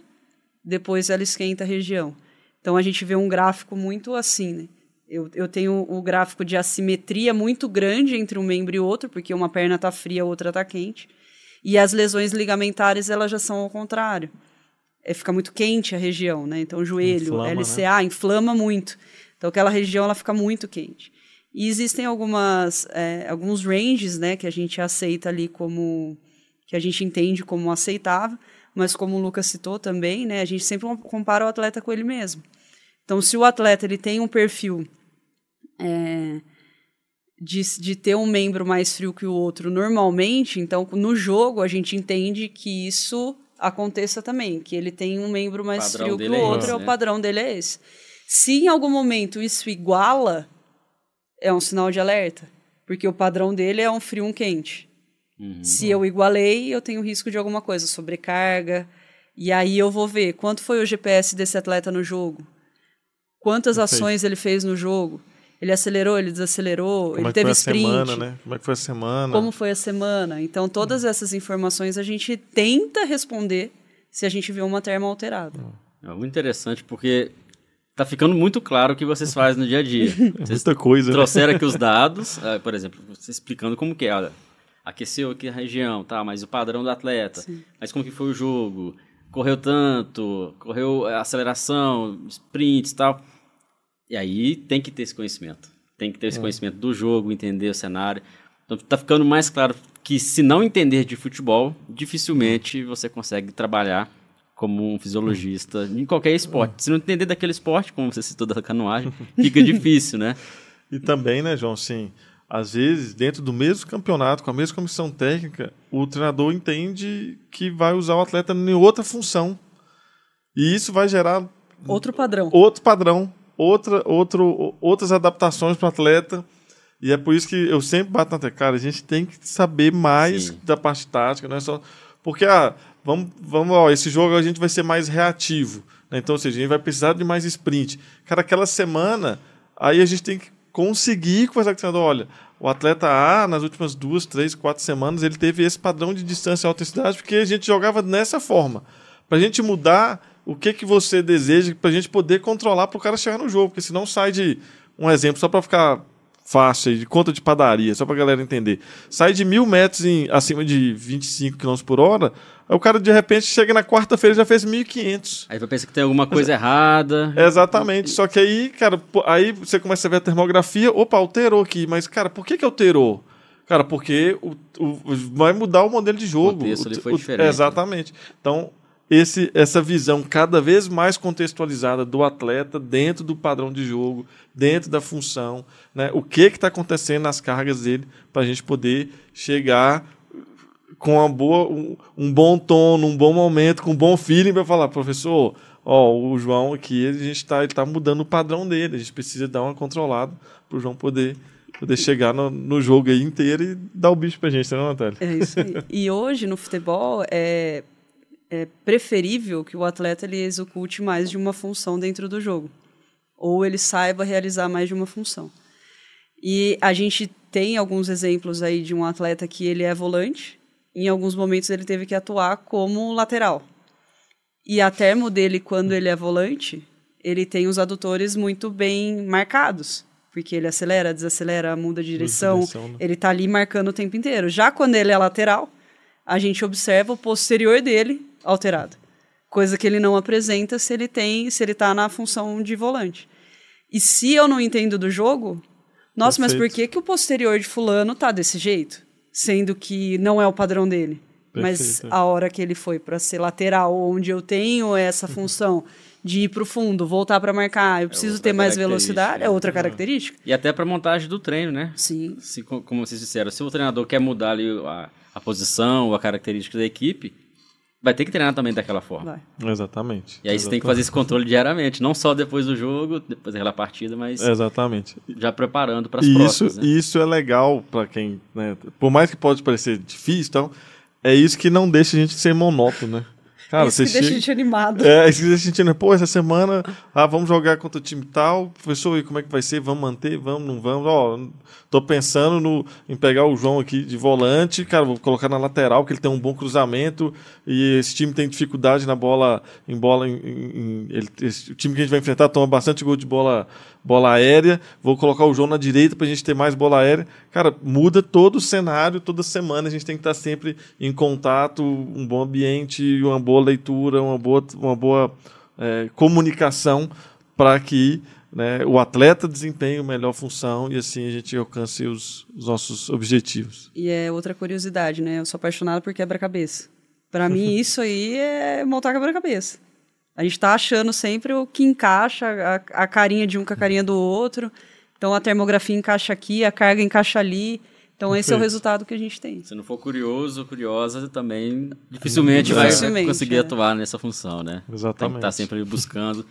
depois ela esquenta a região. Então, a gente vê um gráfico muito assim, né? Eu tenho o gráfico de assimetria muito grande entre um membro e outro, porque uma perna está fria, a outra está quente. E as lesões ligamentares, elas já são ao contrário. Fica muito quente a região, né? Então, o joelho, inflama, LCA, né? Inflama muito. Então, aquela região, ela fica muito quente. E existem alguns ranges, né, que a gente aceita ali que a gente entende como aceitável, mas como o Lucas citou também, né, a gente sempre compara o atleta com ele mesmo. Então, se o atleta ele tem um perfil de ter um membro mais frio que o outro normalmente, então, no jogo, a gente entende que isso aconteça também, que ele tem um membro mais frio que o outro, o padrão dele é esse. Se em algum momento isso iguala, é um sinal de alerta, porque o padrão dele é um frio, um quente. Se eu igualei, eu tenho risco de alguma coisa, sobrecarga, e aí eu vou ver quanto foi o GPS desse atleta no jogo, quantas ações ele fez no jogo, ele acelerou, ele desacelerou, ele teve sprint. Semana, né? Como é que foi a semana? Como foi a semana. Então, todas essas informações a gente tenta responder se a gente vê uma termo alterada. É muito interessante, porque tá ficando muito claro o que vocês fazem no dia a dia. Vocês muita coisa, trouxeram aqui os dados, por exemplo, você explicando como que é, olha, aqueceu aqui a região, tá, mas o padrão do atleta, sim, mas como que foi o jogo, correu tanto, correu aceleração, sprints e tal. E aí tem que ter esse conhecimento. Tem que ter esse conhecimento do jogo, entender o cenário. Então tá ficando mais claro que se não entender de futebol, dificilmente você consegue trabalhar como um fisiologista em qualquer esporte. Se não entender daquele esporte, como você citou da canoagem, fica difícil, né? E também, né, João, assim, às vezes, dentro do mesmo campeonato, com a mesma comissão técnica, o treinador entende que vai usar o atleta em outra função. E isso vai gerar outro padrão. Outras adaptações para o atleta. E é por isso que eu sempre bato na tecla. Cara, a gente tem que saber mais, sim, da parte tática, não é só... Porque, esse jogo a gente vai ser mais reativo, né? Então, ou seja, a gente vai precisar de mais sprint. Cara, aquela semana, aí a gente tem que conseguir conversar com o treinador. Olha, o atleta A, nas últimas 2, 3, 4 semanas, ele teve esse padrão de distância e alta intensidade porque a gente jogava dessa forma. Para a gente mudar o que você deseja, para a gente poder controlar para o cara chegar no jogo, porque senão sai de... Um exemplo, só para ficar fácil, de conta de padaria, só para a galera entender. Sai de 1.000 metros acima de 25 km por hora, aí o cara de repente chega na quarta-feira e já fez 1.500. Aí vai pensar que tem alguma coisa errada. Exatamente, só que aí, cara, aí você começa a ver a termografia, opa, alterou aqui, mas, cara, por que alterou? Cara, porque vai mudar o modelo de jogo. O texto ali foi diferente. Exatamente. Então, essa visão cada vez mais contextualizada do atleta dentro do padrão de jogo, dentro da função, né? O que está acontecendo nas cargas dele, para a gente poder chegar com um bom tom, um bom momento, com um bom feeling para falar, professor, o João aqui, ele tá mudando o padrão dele, a gente precisa dar uma controlada para o João poder chegar no jogo aí inteiro e dar o bicho para a gente, né, Natália? É isso aí. E hoje, no futebol, é preferível que o atleta ele execute mais de uma função dentro do jogo, ou ele saiba realizar mais de uma função. E a gente tem alguns exemplos aí de um atleta que ele é volante, em alguns momentos ele teve que atuar como lateral. E a termo dele, quando ele é volante, ele tem os adutores muito bem marcados, porque ele acelera, desacelera, muda de direção, né? Ele está ali marcando o tempo inteiro. Já quando ele é lateral, a gente observa o posterior dele alterado, coisa que ele não apresenta se ele está na função de volante. E se eu não entendo do jogo, nossa, perfeito, mas por que o posterior de fulano tá desse jeito? Sendo que não é o padrão dele. Perfeito. Mas a hora que ele foi para ser lateral, onde eu tenho essa função de ir para o fundo, voltar para marcar, eu preciso ter mais velocidade, é outra característica. E até para montagem do treino, né? Sim. Como vocês disseram, se o treinador quer mudar ali a posição ou a característica da equipe, vai ter que treinar também daquela forma. Vai. Exatamente. E aí você tem que fazer esse controle diariamente, não só depois do jogo, depois daquela partida, mas exatamente, já preparando para as próximas. Né? Isso é legal para quem, né, por mais que pode parecer difícil, então, é isso que não deixa a gente ser monótono, né? Cara, isso que deixa a gente animado. Isso que deixa a gente animado. Pô, essa semana, vamos jogar contra o time tal. Professor, e como é que vai ser? Vamos manter? Vamos, não vamos? Ó, tô pensando em pegar o João aqui de volante, cara, vou colocar na lateral, que ele tem um bom cruzamento e esse time tem dificuldade na bola, o time que a gente vai enfrentar toma bastante gol de bola aérea, vou colocar o João na direita pra gente ter mais bola aérea. Cara, muda todo o cenário, toda semana a gente tem que estar sempre em contato, um bom ambiente, uma boa leitura, uma boa comunicação para que, né, o atleta desempenhe a melhor função e assim a gente alcance os nossos objetivos. E é outra curiosidade, né? Eu sou apaixonada por quebra-cabeça. Para mim, isso aí é montar quebra-cabeça. A gente está achando sempre o que encaixa, a carinha de um com a carinha do outro. Então, a termografia encaixa aqui, a carga encaixa ali. Então, esse é o resultado que a gente tem. Se não for curioso, curiosa, também dificilmente vai conseguir atuar nessa função, né? Exatamente. Tem que estar sempre buscando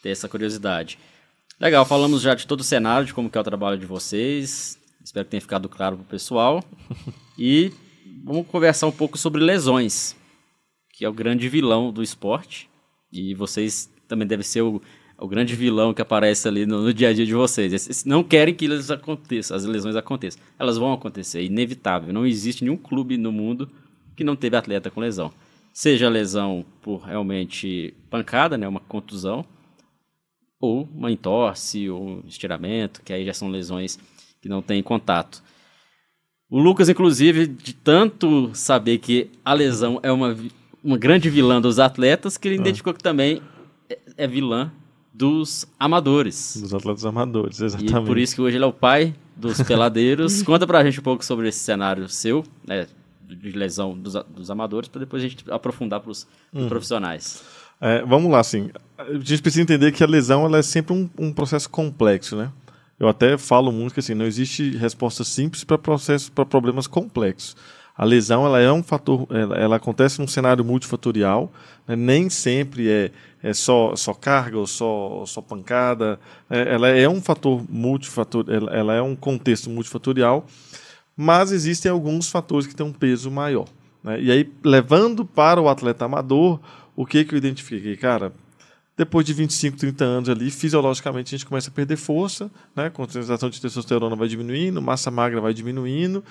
ter essa curiosidade. Legal, falamos já de todo o cenário, de como que é o trabalho de vocês. Espero que tenha ficado claro para o pessoal. E vamos conversar um pouco sobre lesões, que é o grande vilão do esporte. E vocês também devem ser o grande vilão que aparece ali no dia a dia de vocês. Eles não querem que as lesões aconteçam. Elas vão acontecer, é inevitável. Não existe nenhum clube no mundo que não teve atleta com lesão. Seja lesão por realmente pancada, né, uma contusão, ou uma entorse, ou um estiramento, que aí já são lesões que não têm contato. O Lucas, inclusive, de tanto saber que a lesão é uma grande vilã dos atletas, que ele identificou que também é vilã dos amadores. Dos atletas amadores, exatamente. E por isso que hoje ele é o pai dos peladeiros. Conta pra gente um pouco sobre esse cenário seu, né, de lesão dos amadores, para depois a gente aprofundar para os profissionais. Vamos lá, assim, a gente precisa entender que a lesão ela é sempre um processo complexo, né? Eu até falo muito que assim, não existe resposta simples para problemas complexos. A lesão ela é um fator, ela acontece num cenário multifatorial, né? Nem sempre é só carga ou só pancada. Ela é um fator multifatorial, ela é um contexto multifatorial, mas existem alguns fatores que têm um peso maior, né? E aí, levando para o atleta amador, o que eu identifiquei? Cara, depois de 25, 30 anos ali, fisiologicamente a gente começa a perder força, né? A concentração de testosterona vai diminuindo, massa magra vai diminuindo,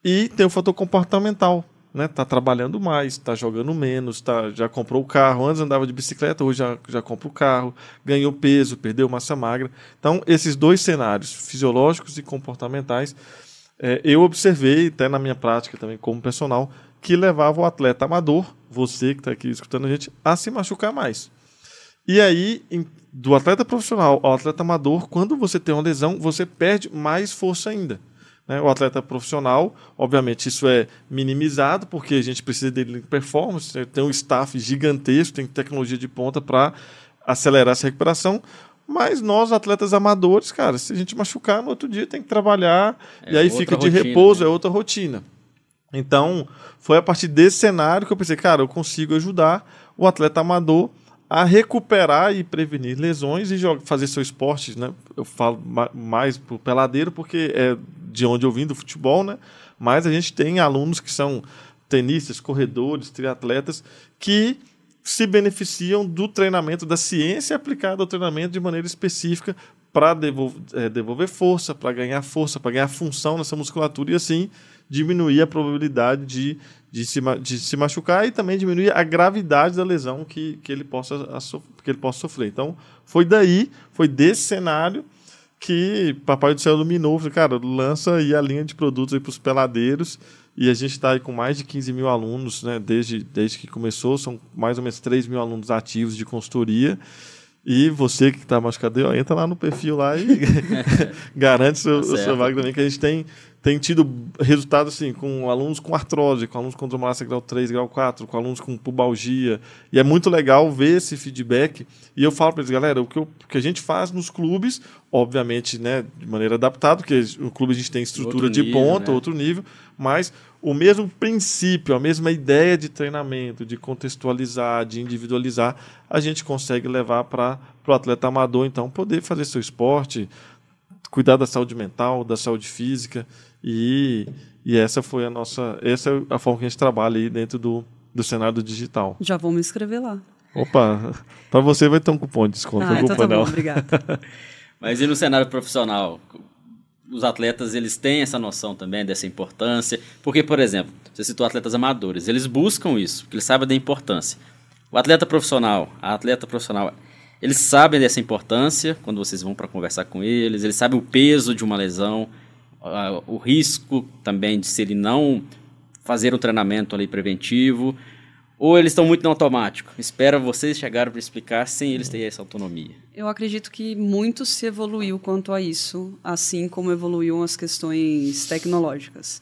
e tem o fator comportamental, né? Tá trabalhando mais, tá jogando menos, já comprou o carro, antes andava de bicicleta, hoje já compra o carro, ganhou peso, perdeu massa magra. Então, esses dois cenários, fisiológicos e comportamentais, eu observei, até na minha prática também como personal, que levava o atleta amador, você que está aqui escutando a gente, a se machucar mais. E aí, do atleta profissional ao atleta amador, quando você tem uma lesão, você perde mais força ainda, né? O atleta profissional, obviamente, isso é minimizado, porque a gente precisa dele em performance, tem um staff gigantesco, tem tecnologia de ponta para acelerar essa recuperação. Mas nós, atletas amadores, cara, se a gente machucar, no outro dia tem que trabalhar, e aí fica de repouso, né? É outra rotina. Então, foi a partir desse cenário que eu pensei, cara, eu consigo ajudar o atleta amador a recuperar e prevenir lesões e fazer seu esporte, né? Eu falo mais pro peladeiro porque é de onde eu vim, do futebol, né? Mas a gente tem alunos que são tenistas, corredores, triatletas, que se beneficiam do treinamento, da ciência aplicada ao treinamento de maneira específica para devolver força, para ganhar função nessa musculatura e assim diminuir a probabilidade de se machucar e também diminuir a gravidade da lesão que ele possa sofrer. Então, foi desse cenário que Papai do Céu iluminou. Falei, cara, lança aí a linha de produtos aí para os peladeiros e a gente está aí com mais de 15 mil alunos, né, desde que começou, são mais ou menos 3 mil alunos ativos de consultoria. E você que está machucado, entra lá no perfil lá e garante o seu vaga também, que a gente tem tido resultados assim, com alunos com artrose, com alunos com dromalácia grau 3, grau 4, com alunos com pubalgia. E é muito legal ver esse feedback. E eu falo para eles, galera, o que a gente faz nos clubes, obviamente, né, de maneira adaptada, porque no clube a gente tem estrutura de ponta, né? Outro nível, mas o mesmo princípio, a mesma ideia de treinamento, de contextualizar, de individualizar, a gente consegue levar para o atleta amador, então, poder fazer seu esporte, cuidar da saúde mental, da saúde física, e essa é a forma que a gente trabalha aí dentro do cenário digital. Já vou me inscrever lá. Opa, para você vai ter um cupom de desconto. Então tá bom, obrigado. Mas e no cenário profissional? Os atletas, eles têm essa noção também dessa importância? Porque, por exemplo, você citou atletas amadores, eles buscam isso, porque eles sabem da importância. O atleta profissional, a atleta profissional, eles sabem dessa importância quando vocês vão para conversar com eles sabem o peso de uma lesão, o risco também de se ele não fazer um treinamento ali preventivo, ou eles estão muito no automático? Espera vocês chegarem para explicar sem eles terem essa autonomia. Eu acredito que muito se evoluiu quanto a isso, assim como evoluíram as questões tecnológicas.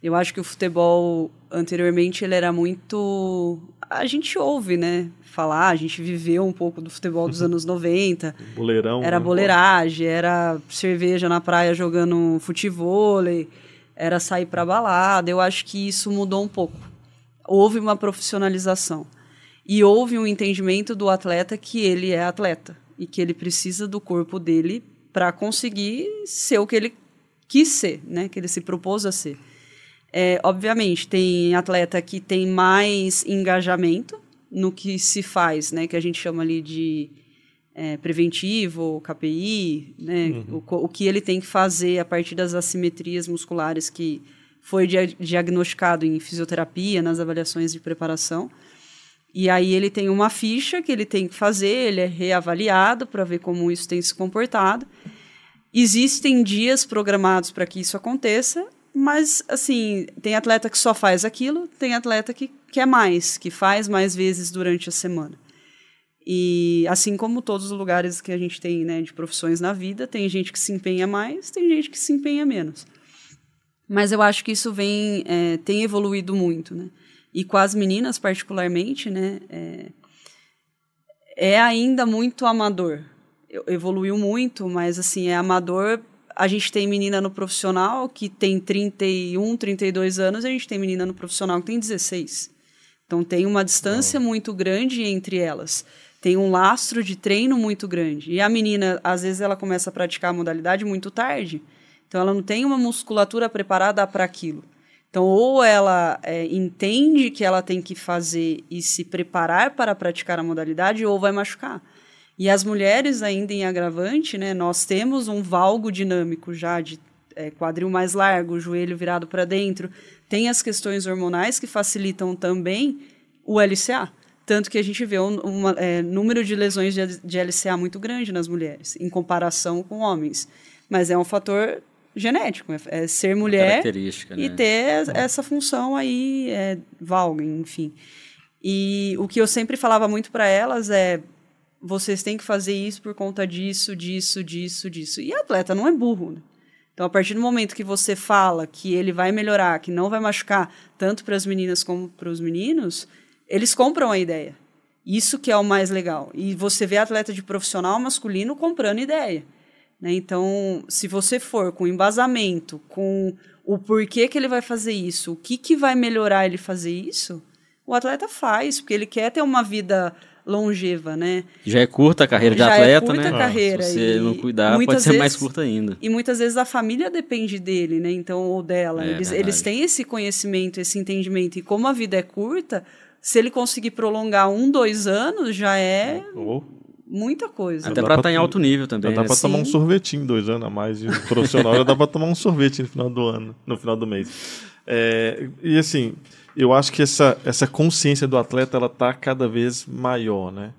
Eu acho que o futebol, anteriormente, ele era muito... A gente ouve, né, falar, a gente viveu um pouco do futebol dos anos 90. Boleirão. Era boleiragem, era cerveja na praia jogando futevôlei, era sair para balada. Eu acho que isso mudou um pouco. Houve uma profissionalização. E houve um entendimento do atleta que ele é atleta e que ele precisa do corpo dele para conseguir ser o que ele quis ser, né, que ele se propôs a ser. Obviamente, tem atleta que tem mais engajamento no que se faz, né, que a gente chama ali de preventivo, KPI, né, o que ele tem que fazer a partir das assimetrias musculares que foi diagnosticado em fisioterapia, nas avaliações de preparação. E aí ele tem uma ficha que ele tem que fazer, ele é reavaliado para ver como isso tem se comportado. Existem dias programados para que isso aconteça, mas, assim, tem atleta que só faz aquilo, tem atleta que quer mais, que faz mais vezes durante a semana. E assim como todos os lugares que a gente tem, né, de profissões na vida, tem gente que se empenha mais, tem gente que se empenha menos. Mas eu acho que isso tem evoluído muito, né? E com as meninas, particularmente, né, é ainda muito amador. Evoluiu muito, mas assim, é amador. A gente tem menina no profissional que tem 31, 32 anos, e a gente tem menina no profissional que tem 16. Então tem uma distância muito grande entre elas. Tem um lastro de treino muito grande. E a menina, às vezes, ela começa a praticar a modalidade muito tarde. Então, ela não tem uma musculatura preparada para aquilo. Então, ou ela entende que ela tem que fazer e se preparar para praticar a modalidade, ou vai machucar. E as mulheres, ainda em agravante, né, nós temos um valgo dinâmico já de quadril mais largo, joelho virado para dentro. Tem as questões hormonais que facilitam também o LCA. Tanto que a gente vê um número de lesões de LCA muito grande nas mulheres, em comparação com homens. Mas é um fator genético, é ser mulher e ter essa função aí, valga, enfim. E o que eu sempre falava muito para elas é: vocês têm que fazer isso por conta disso, disso, disso, disso. E atleta não é burro, né? Então, a partir do momento que você fala que ele vai melhorar, que não vai machucar tanto para as meninas como para os meninos, eles compram a ideia. Isso que é o mais legal. E você vê atleta de profissional masculino comprando ideia. Né? Então, se você for com embasamento, com o porquê que ele vai fazer isso, o que vai melhorar ele fazer isso, o atleta faz, porque ele quer ter uma vida longeva, né? Já é curta a carreira de atleta, né? Já é curta a carreira. Se você não cuidar, pode ser mais curta ainda. E muitas vezes a família depende dele, né? Então, ou dela. Eles têm esse conhecimento, esse entendimento. E como a vida é curta, se ele conseguir prolongar 1, 2 anos, já é muita coisa. Até para estar em alto nível também. Já dá para tomar um sorvetinho 2 anos a mais. E o profissional já dá para tomar um sorvete no final do ano, no final do mês. E assim, eu acho que essa consciência do atleta ela está cada vez maior, né?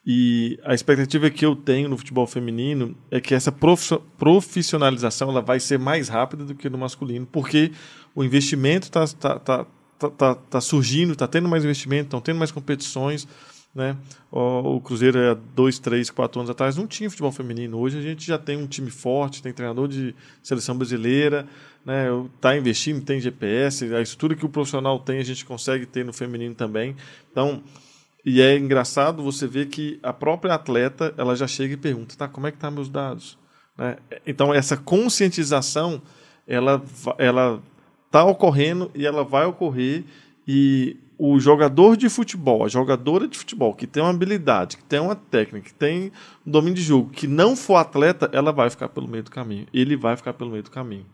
E a expectativa que eu tenho no futebol feminino é que essa profissionalização ela vai ser mais rápida do que no masculino, porque o investimento está surgindo, está tendo mais investimento, estão tendo mais competições, né? O Cruzeiro, há 2, 3, 4 anos atrás, não tinha futebol feminino. Hoje a gente já tem um time forte, tem treinador de seleção brasileira, né? Está investindo, tem GPS, a estrutura que o profissional tem a gente consegue ter no feminino também. Então, e é engraçado você ver que a própria atleta ela já chega e pergunta: tá, como é que estão meus dados? Né? Então, essa conscientização ela está ocorrendo e ela vai ocorrer, e o jogador de futebol, a jogadora de futebol que tem uma habilidade, que tem uma técnica, que tem um domínio de jogo, que não for atleta, ela vai ficar pelo meio do caminho. Ele vai ficar pelo meio do caminho.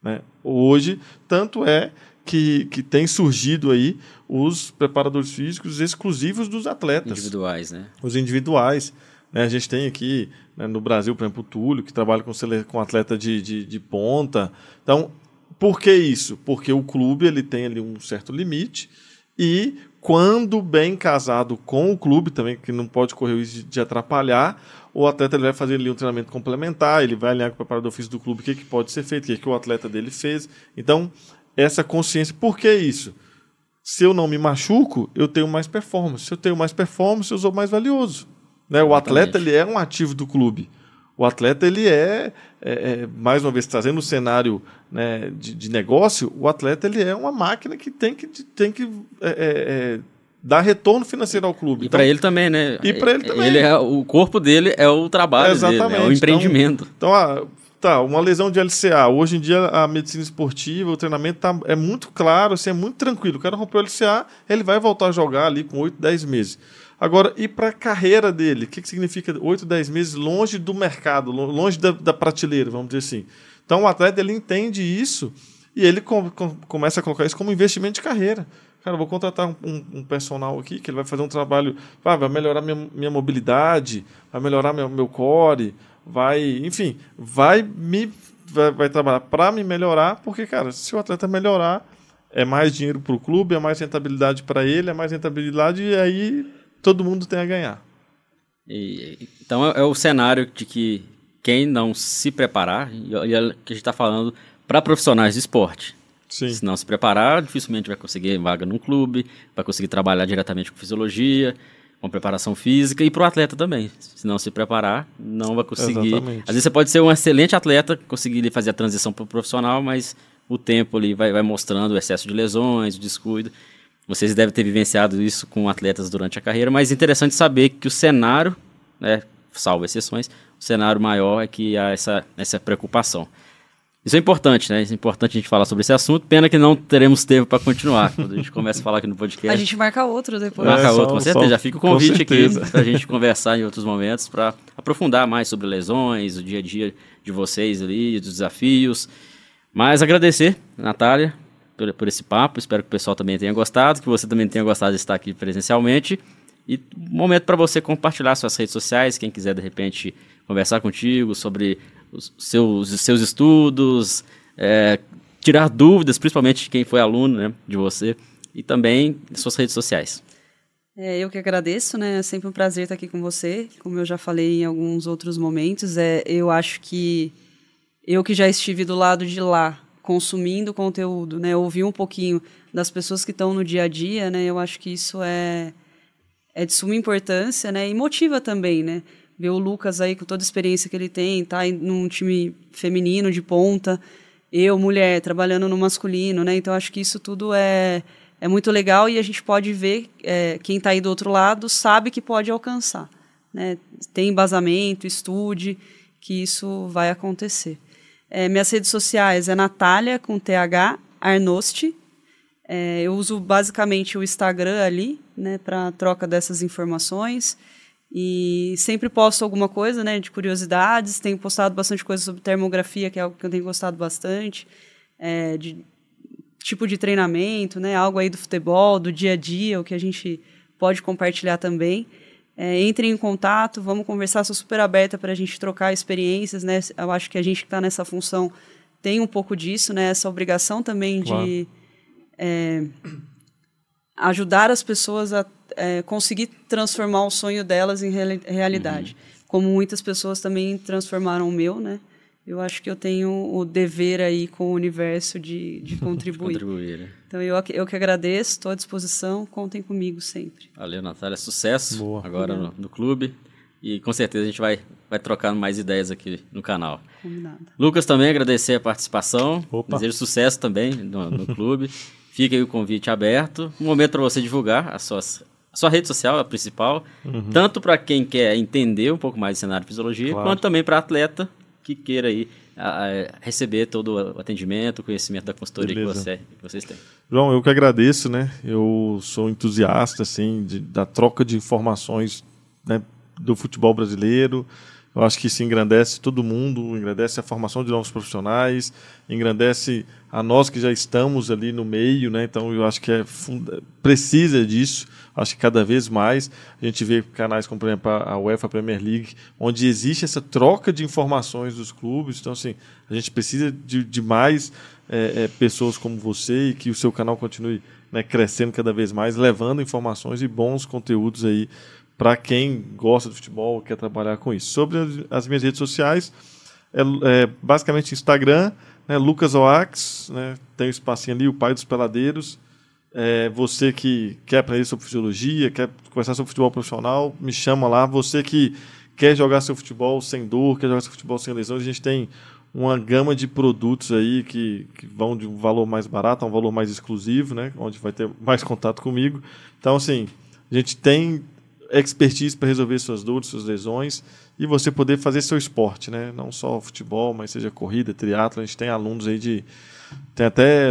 Né? Hoje, tanto é que tem surgido aí os preparadores físicos exclusivos dos atletas. Individuais, né? Os individuais. Né? A gente tem aqui, né, no Brasil, por exemplo, o Túlio, que trabalha com atleta de ponta. Então, por que isso? Porque o clube ele tem ali um certo limite e, quando bem casado com o clube, também que não pode correr o risco de atrapalhar, o atleta ele vai fazer ali um treinamento complementar, ele vai alinhar com o preparador físico do clube o que pode ser feito, o que o atleta dele fez. Então, essa consciência, por que isso? Se eu não me machuco, eu tenho mais performance. Se eu tenho mais performance, eu sou mais valioso. Né? O atleta ele é um ativo do clube. O atleta ele mais uma vez, trazendo o cenário, né, de negócio, o atleta ele é uma máquina que tem que dar retorno financeiro ao clube. E para ele também, né? E para ele também. O corpo dele é o trabalho dele, é o empreendimento. Então, uma lesão de LCA. Hoje em dia, a medicina esportiva, o treinamento é muito claro, assim, é muito tranquilo. O cara rompeu o LCA, ele vai voltar a jogar ali com 8, 10 meses. Agora, e para a carreira dele? O que significa 8, 10 meses longe do mercado, longe da prateleira, vamos dizer assim? Então, o atleta ele entende isso e ele começa a colocar isso como investimento de carreira. Cara, eu vou contratar um personal aqui que ele vai fazer um trabalho, vai melhorar minha mobilidade, vai melhorar meu core, vai trabalhar para me melhorar, porque, cara, se o atleta melhorar, é mais dinheiro para o clube, é mais rentabilidade para ele, é mais rentabilidade e aí todo mundo tem a ganhar. Então é o cenário de que quem não se preparar, e é o que a gente está falando para profissionais de esporte. Sim. Se não se preparar, dificilmente vai conseguir vaga num clube, vai conseguir trabalhar diretamente com fisiologia, com preparação física, e para o atleta também. Se não se preparar, não vai conseguir. Exatamente. Às vezes você pode ser um excelente atleta, conseguir fazer a transição para o profissional, mas o tempo ali vai mostrando o excesso de lesões, o descuido. Vocês devem ter vivenciado isso com atletas durante a carreira, mas é interessante saber que o cenário, né, salvo exceções, o cenário maior é que há essa preocupação. Isso é importante, né? É importante a gente falar sobre esse assunto. Pena que não teremos tempo para continuar. Quando a gente começa a falar aqui no podcast. A gente marca outro depois. Marca outro, com certeza. Já fica o convite aqui para a gente conversar em outros momentos, para aprofundar mais sobre lesões, o dia a dia de vocês ali, dos desafios. Mas agradecer, Natália, por esse papo. Espero que o pessoal também tenha gostado, que você também tenha gostado de estar aqui presencialmente. E momento para você compartilhar suas redes sociais, quem quiser, de repente, conversar contigo sobre os seus estudos, tirar dúvidas, principalmente de quem foi aluno, né, de você, e também suas redes sociais. Eu que agradeço, né? É sempre um prazer estar aqui com você. Como eu já falei em alguns outros momentos, eu acho que eu que já estive do lado de lá, consumindo conteúdo, né, ouvir um pouquinho das pessoas que estão no dia a dia, né, eu acho que isso é de suma importância, né, e motiva também, né, ver o Lucas aí com toda a experiência que ele tem, tá num time feminino de ponta, eu, mulher, trabalhando no masculino, né, então acho que isso tudo é muito legal e a gente pode ver, quem está aí do outro lado sabe que pode alcançar, né, tem embasamento, estude, que isso vai acontecer. Minhas redes sociais é Natália, com TH, Arnosti. Eu uso basicamente o Instagram ali, né, para troca dessas informações. E sempre posto alguma coisa, né, de curiosidades. Tenho postado bastante coisa sobre termografia, que é algo que eu tenho gostado bastante. De tipo de treinamento, né, algo aí do futebol, do dia a dia, o que a gente pode compartilhar também. Entrem em contato, vamos conversar, sou super aberta para a gente trocar experiências, né? Eu acho que a gente que está nessa função tem um pouco disso, né? Essa obrigação também de ajudar as pessoas a conseguir transformar o sonho delas em realidade. Uhum. Como muitas pessoas também transformaram o meu, né? Eu acho que eu tenho o dever aí com o universo de contribuir. Né? Então, eu que agradeço, estou à disposição, contem comigo sempre. Valeu, Natália. Sucesso. Boa. Agora no clube. E com certeza a gente vai trocando mais ideias aqui no canal. Combinado. Lucas, também agradecer a participação. Opa. Desejo sucesso também no clube. Fica aí o convite aberto. Um momento para você divulgar a sua rede social, a principal. Uhum. Tanto para quem quer entender um pouco mais do cenário de fisiologia, quanto também para atleta que queira aí receber todo o atendimento, o conhecimento da consultoria que vocês têm. João, eu que agradeço, né? Eu sou entusiasta, assim, da troca de informações, né, do futebol brasileiro. Eu acho que isso engrandece todo mundo, engrandece a formação de novos profissionais, engrandece a nós que já estamos ali no meio, né? Então eu acho que precisa disso. Acho que cada vez mais a gente vê canais como, por exemplo, a UEFA Premier League, onde existe essa troca de informações dos clubes. Então, assim, a gente precisa de mais pessoas como você e que o seu canal continue, né, crescendo cada vez mais, levando informações e bons conteúdos aí para quem gosta de futebol, quer trabalhar com isso. Sobre as minhas redes sociais, basicamente Instagram, né, Lucas Oax, né, tem um espacinho ali, o pai dos peladeiros. Você que quer aprender sobre fisiologia, quer conversar sobre futebol profissional, me chama lá. Você que quer jogar seu futebol sem dor, quer jogar seu futebol sem lesões, a gente tem uma gama de produtos aí que vão de um valor mais barato a um valor mais exclusivo, né, onde vai ter mais contato comigo. Então, assim, a gente tem expertise para resolver suas dores, suas lesões e você poder fazer seu esporte, né? Não só futebol, mas seja corrida, triatlo. A gente tem alunos aí tem até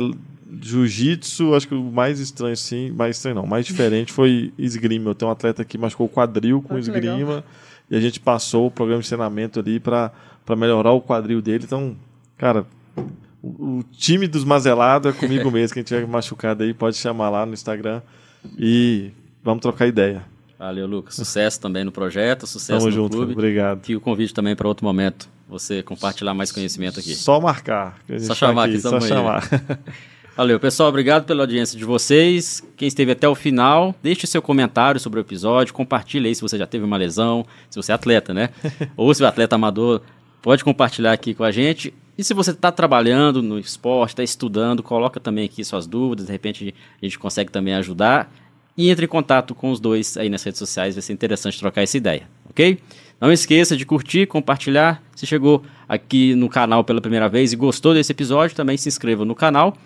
jiu-jitsu. Acho que o mais estranho, sim, mais diferente foi esgrima. Eu tenho um atleta que machucou o quadril com esgrima legal. E a gente passou o programa de treinamento ali para melhorar o quadril dele. Então, cara, o time dos mazelados é comigo mesmo. Quem tiver machucado aí pode chamar lá no Instagram e vamos trocar ideia. Valeu, Lucas. Sucesso também no projeto, sucesso Tamo no junto, clube. Obrigado. E o convite também para outro momento, você compartilhar mais conhecimento aqui. Só marcar. Só chamar aqui, só chamar. Valeu, pessoal. Obrigado pela audiência de vocês. Quem esteve até o final, deixe seu comentário sobre o episódio, compartilhe aí se você já teve uma lesão, se você é atleta, né? Ou se é atleta amador, pode compartilhar aqui com a gente. E se você está trabalhando no esporte, está estudando, coloca também aqui suas dúvidas, de repente a gente consegue também ajudar. E entre em contato com os dois aí nas redes sociais, vai ser interessante trocar essa ideia, ok? Não esqueça de curtir, compartilhar. Se chegou aqui no canal pela primeira vez e gostou desse episódio, também se inscreva no canal.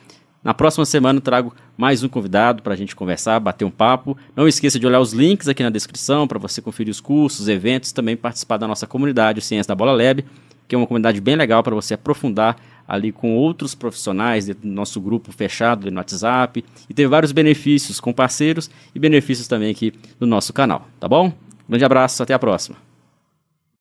Na próxima semana eu trago mais um convidado para a gente conversar, bater um papo. Não esqueça de olhar os links aqui na descrição para você conferir os cursos, eventos, também participar da nossa comunidade Ciência da Bola Lab, que é uma comunidade bem legal para você aprofundar ali com outros profissionais do nosso grupo fechado no WhatsApp e ter vários benefícios com parceiros e benefícios também aqui no nosso canal, tá bom? Grande abraço, até a próxima.